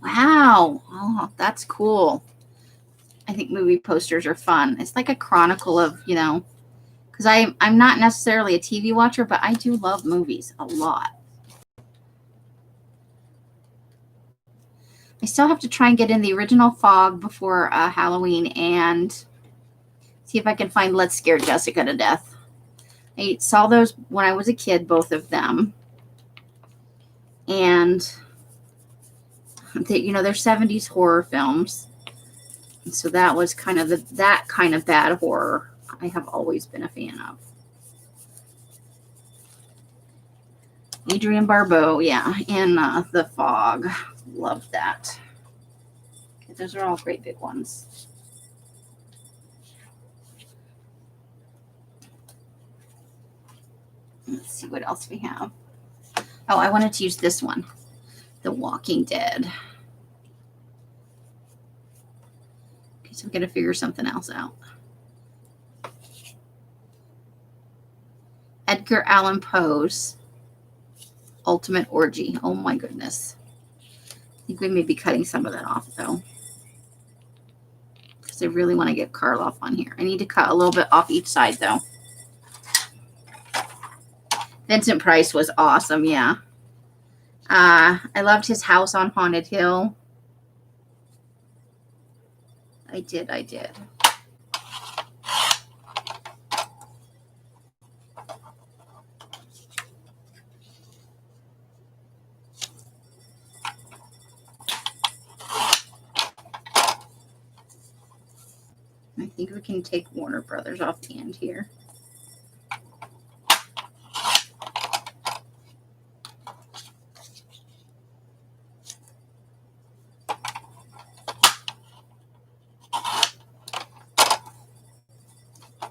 Wow. Oh, that's cool. I think movie posters are fun. It's like a chronicle of, you know, because I'm not necessarily a TV watcher, but I do love movies a lot. I still have to try and get in the original Fog before Halloween and see if I can find Let's Scare Jessica to Death. I saw those when I was a kid, both of them. And, they, you know, they're 70s horror films. And so that was kind of that kind of bad horror I have always been a fan of. Adrienne Barbeau, yeah, in The Fog. Love that. Okay, those are all great big ones. Let's see what else we have. Oh, I wanted to use this one, The Walking Dead. Okay, so I'm going to figure something else out. Edgar Allan Poe's Ultimate Orgy. Oh my goodness. I think we may be cutting some of that off though, because I really want to get Karloff on here. I need to cut a little bit off each side though. Vincent Price was awesome. Yeah. I loved his House on Haunted Hill. I did. I think we can take Warner Brothers off the end here.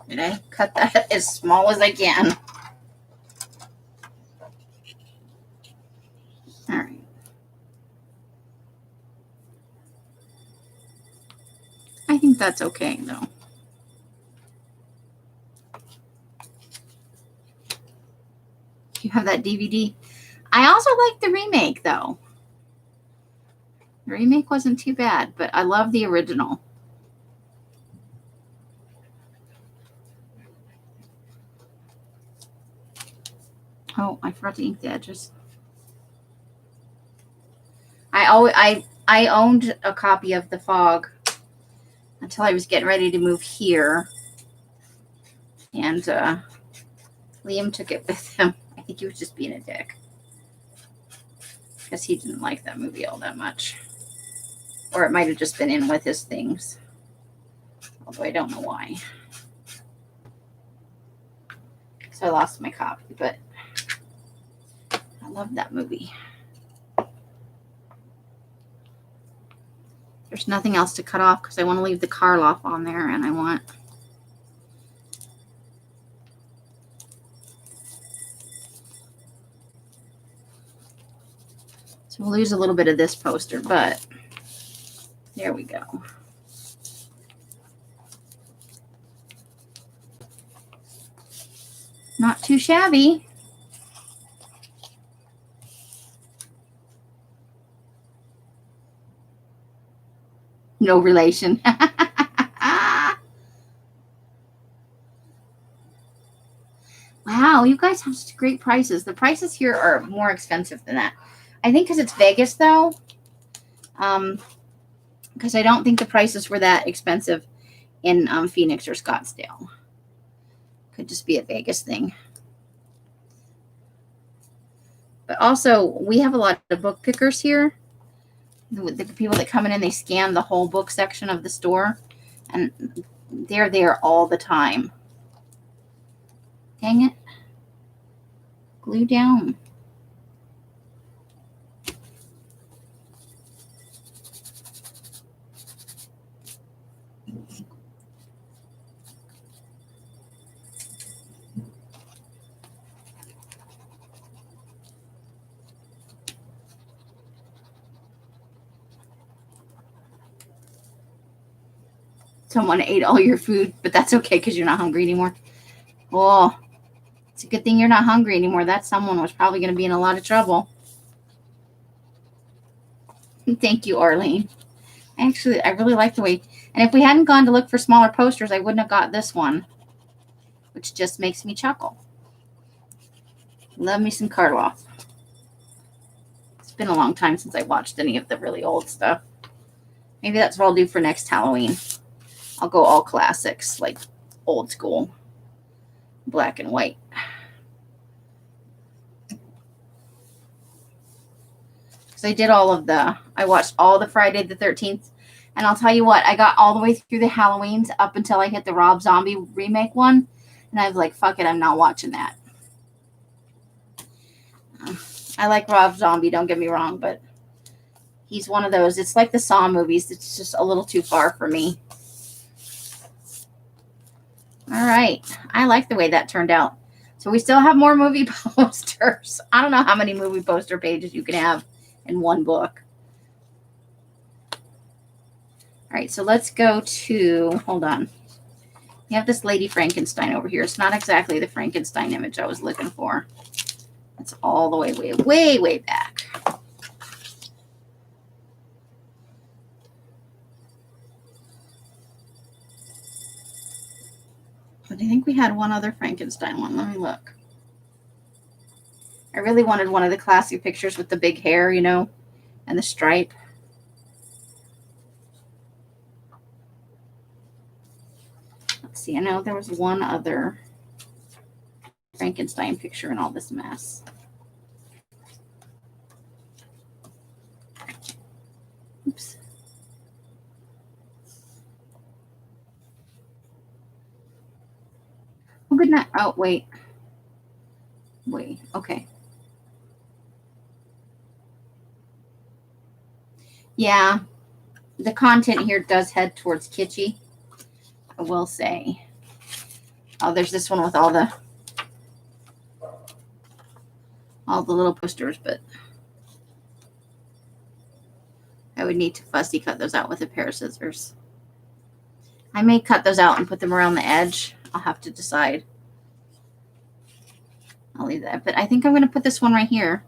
And I cut that as small as I can. All right. I think that's okay though. You have that DVD. I also like the remake though. The remake wasn't too bad, but I love the original. Oh, I forgot to ink the edges. I owned a copy of The Fog until I was getting ready to move here. And Liam took it with him. I think he was just being a dick, because he didn't like that movie all that much. Or it might have just been in with his things. Although I don't know why. So I lost my copy, but I love that movie. There's nothing else to cut off because I want to leave the Karloff on there, and I want... So we'll lose a little bit of this poster, but there we go. Not too shabby. No relation. Wow, you guys have such great prices. The prices here are more expensive than that. I think because it's Vegas, though. Because I don't think the prices were that expensive in Phoenix or Scottsdale. Could just be a Vegas thing. But also, we have a lot of book pickers here. The people that come in and they scan the whole book section of the store, and they're there all the time. Dang it. Glue down. Someone ate all your food, but that's okay because you're not hungry anymore. Oh, it's a good thing you're not hungry anymore. That someone was probably going to be in a lot of trouble. Thank you, Arlene. Actually, I really like the way, and if we hadn't gone to look for smaller posters, I wouldn't have got this one, which just makes me chuckle. Love me some Karloff. It's been a long time since I watched any of the really old stuff. Maybe that's what I'll do for next Halloween. I'll go all classics, like old school, black and white. So I did I watched all the Friday the 13th. And I'll tell you what, I got all the way through the Halloweens up until I hit the Rob Zombie remake one. And I was like, fuck it, I'm not watching that. I like Rob Zombie, don't get me wrong, but he's one of those. It's like the Saw movies. It's just a little too far for me. All right. I like the way that turned out. So we still have more movie posters. I don't know how many movie poster pages you can have in one book. All right, so let's go to, hold on. You have this Lady Frankenstein over here. It's not exactly the Frankenstein image I was looking for. It's all the way, way back. But I think we had one other Frankenstein one. Let me look. I really wanted one of the classic pictures with the big hair, you know, and the stripe. Let's see. I know there was one other Frankenstein picture in all this mess. Oops. Oh, good night. Oh, wait. Okay. Yeah. The content here does head towards kitschy, I will say. Oh, there's this one with all the little posters, but I would need to fussy cut those out with a pair of scissors. I may cut those out and put them around the edge. I'll have to decide. I'll leave that. But I think I'm going to put this one right here.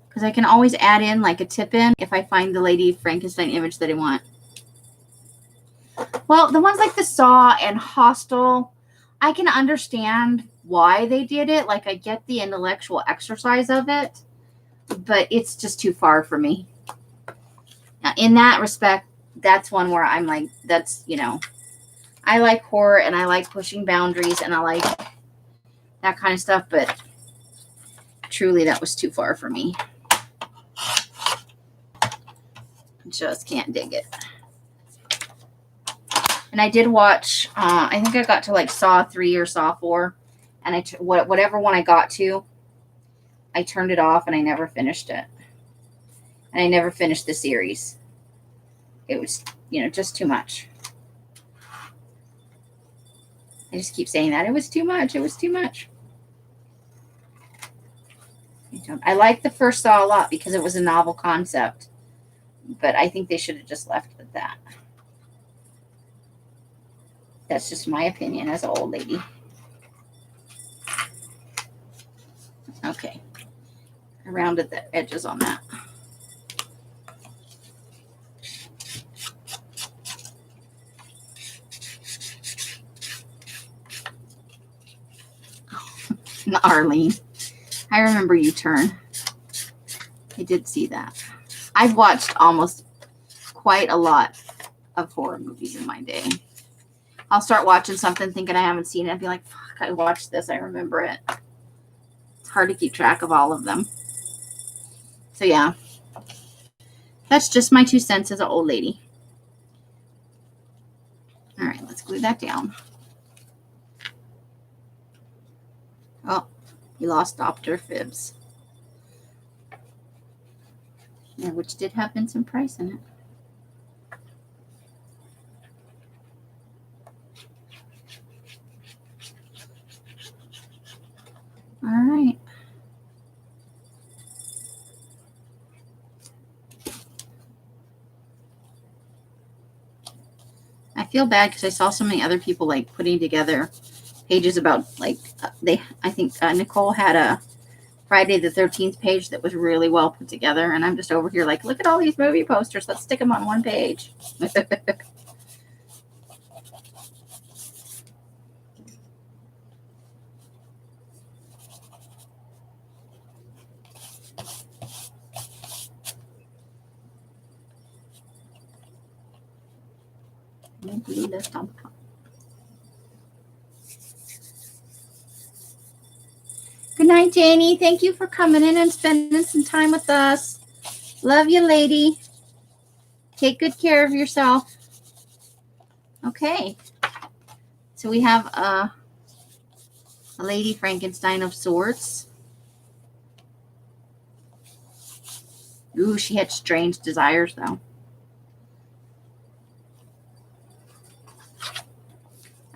Because I can always add in like a tip in if I find the Lady Frankenstein image that I want. Well, the ones like the Saw and Hostel, I can understand why they did it. Like, I get the intellectual exercise of it. But it's just too far for me. Now, in that respect, that's one where I'm like, that's, you know, I like horror and I like pushing boundaries and I like that kind of stuff, but truly that was too far for me. Just can't dig it. And I did watch, I think I got to like Saw 3 or Saw 4, and whatever one I got to, I turned it off and I never finished it. And I never finished the series. It was, you know, just too much. I just keep saying that. It was too much. It was too much. I like the first Saw a lot because it was a novel concept. But I think they should have just left it at that. That's just my opinion as an old lady. Okay. I rounded the edges on that. Arlene, I remember you turn. I did see that. I've watched almost quite a lot of horror movies in my day. I'll start watching something thinking I haven't seen it. I'd be like, fuck, I watched this. I remember it. It's hard to keep track of all of them. So yeah, that's just my 2 cents as an old lady. All right, let's glue that down. Oh, we lost Dr. Phibbs. Yeah, which did have Vincent Price in it. All right. I feel bad because I saw so many other people like putting together pages about like I think Nicole had a Friday the 13th page that was really well put together, and I'm just over here like, look at all these movie posters. Let's stick them on one page. Good night, Janie. Thank you for coming in and spending some time with us. Love you, lady. Take good care of yourself. Okay. So we have a Lady Frankenstein of sorts. Ooh, she had strange desires, though.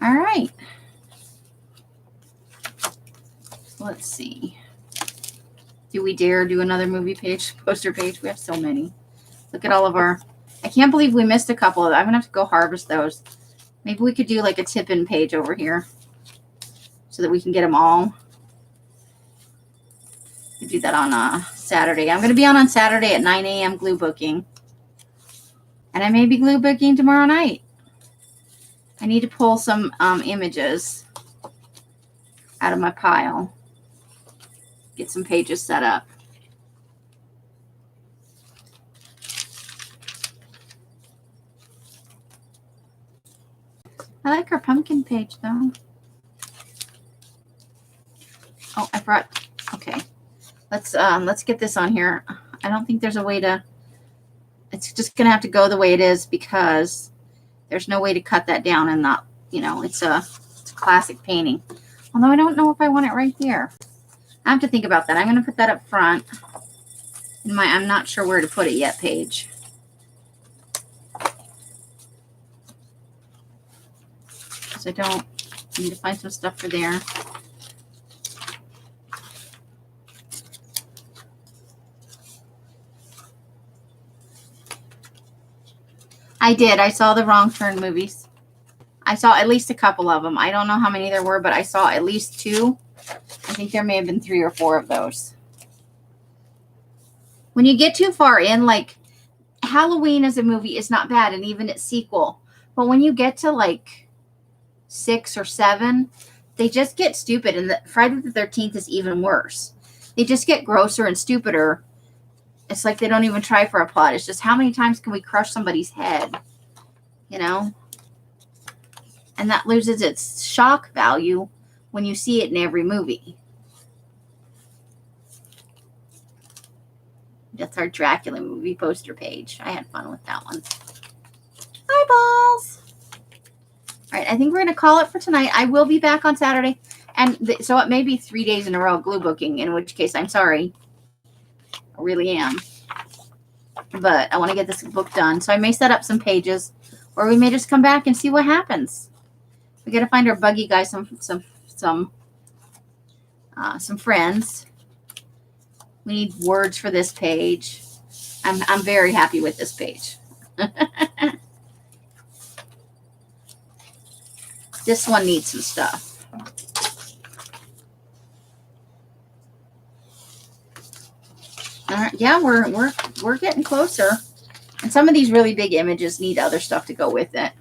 All right. Let's see. Do we dare do another movie page, poster page? We have so many. Look at all of our... I can't believe we missed a couple of them. I'm going to have to go harvest those. Maybe we could do like a tip-in page over here so that we can get them all. We do that on Saturday. I'm going to be on Saturday at 9 a.m. glue booking. And I may be glue booking tomorrow night. I need to pull some images out of my pile. Get some pages set up. I like her pumpkin page though. Oh, I brought, okay. Let's get this on here. I don't think there's a way to, it's just gonna have to go the way it is because there's no way to cut that down and not, you know, it's a classic painting. Although I don't know if I want it right there. I have to think about that. I'm going to put that up front in my, I'm not sure where to put it yet, page. Because I need to find some stuff for there. I did. I saw the Wrong Turn movies. I saw at least a couple of them. I don't know how many there were, but I saw at least 2. I think there may have been 3 or 4 of those. When you get too far in, like Halloween as a movie is not bad, and even its sequel. But when you get to like 6 or 7, they just get stupid, and the Friday the 13th is even worse. They just get grosser and stupider. It's like they don't even try for a plot. It's just how many times can we crush somebody's head, you know? And that loses its shock value when you see it in every movie. That's our Dracula movie poster page. I had fun with that one. Eyeballs. All right, I think we're going to call it for tonight. I will be back on Saturday. And so it may be 3 days in a row glue booking, in which case I'm sorry. I really am. But I want to get this book done. So I may set up some pages, or we may just come back and see what happens. We got to find our buggy guy some friends. We need words for this page. I'm very happy with this page. This one needs some stuff. All right, yeah, we're getting closer. And some of these really big images need other stuff to go with it.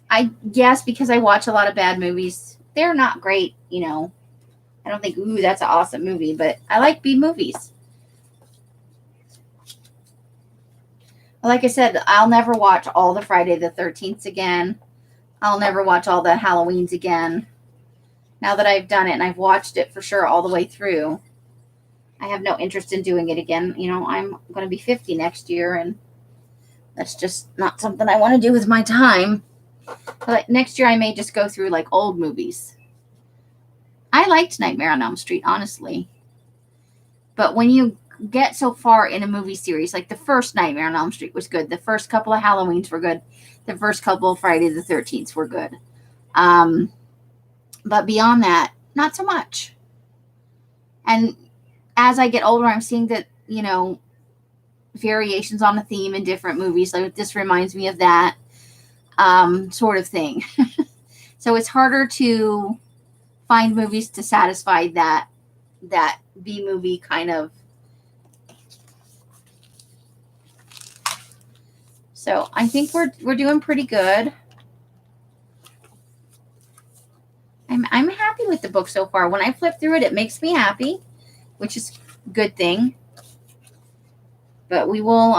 I guess because I watch a lot of bad movies. They're not great, you know. I don't think, ooh, that's an awesome movie, but I like B movies. Like I said, I'll never watch all the Friday the 13th again. I'll never watch all the Halloweens again. Now that I've done it and I've watched it for sure all the way through, I have no interest in doing it again. You know, I'm going to be 50 next year, and that's just not something I want to do with my time. But next year I may just go through like old movies. I liked Nightmare on Elm Street, honestly. But when you get so far in a movie series, like the first Nightmare on Elm Street was good. The first couple of Halloweens were good. The first couple of Friday the 13th were good. But beyond that, not so much. And as I get older, I'm seeing that, you know, variations on a theme in different movies. Like this reminds me of that sort of thing. So it's harder to find movies to satisfy that B movie kind of. So I think we're doing pretty good. I'm happy with the book so far. When I flip through it, it makes me happy, which is a good thing. But we will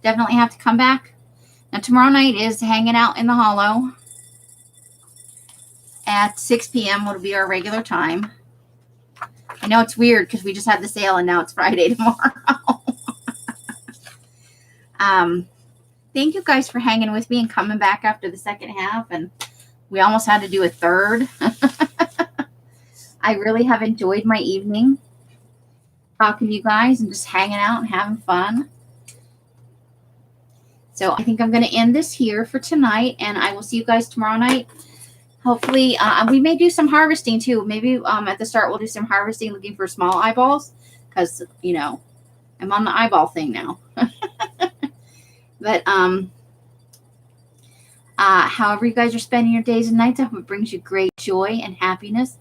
definitely have to come back. Now tomorrow night is Hanging Out in the Hollow at 6 p.m. will be our regular time. I know it's weird because we just had the sale and now it's Friday tomorrow. Thank you guys for hanging with me and coming back after the second half, and we almost had to do a third. I really have enjoyed my evening talking to you guys and just hanging out and having fun. So I think I'm going to end this here for tonight, and I will see you guys tomorrow night. Hopefully, we may do some harvesting too. Maybe at the start we'll do some harvesting looking for small eyeballs because, you know, I'm on the eyeball thing now. But however you guys are spending your days and nights, I hope it brings you great joy and happiness.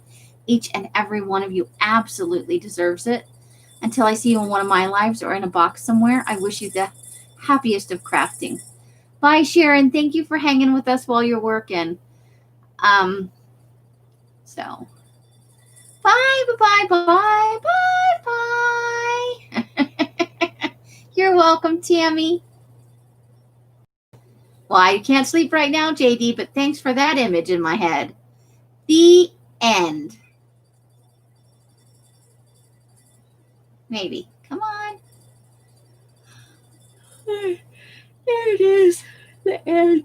Each and every one of you absolutely deserves it. Until I see you in one of my lives or in a box somewhere, I wish you the happiest of crafting. Bye, Sharon. Thank you for hanging with us while you're working. So bye, bye, bye, bye, bye. You're welcome, Tammy. Well, I can't sleep right now, JD, but thanks for that image in my head. The end. Maybe. Come on. There it is. The end.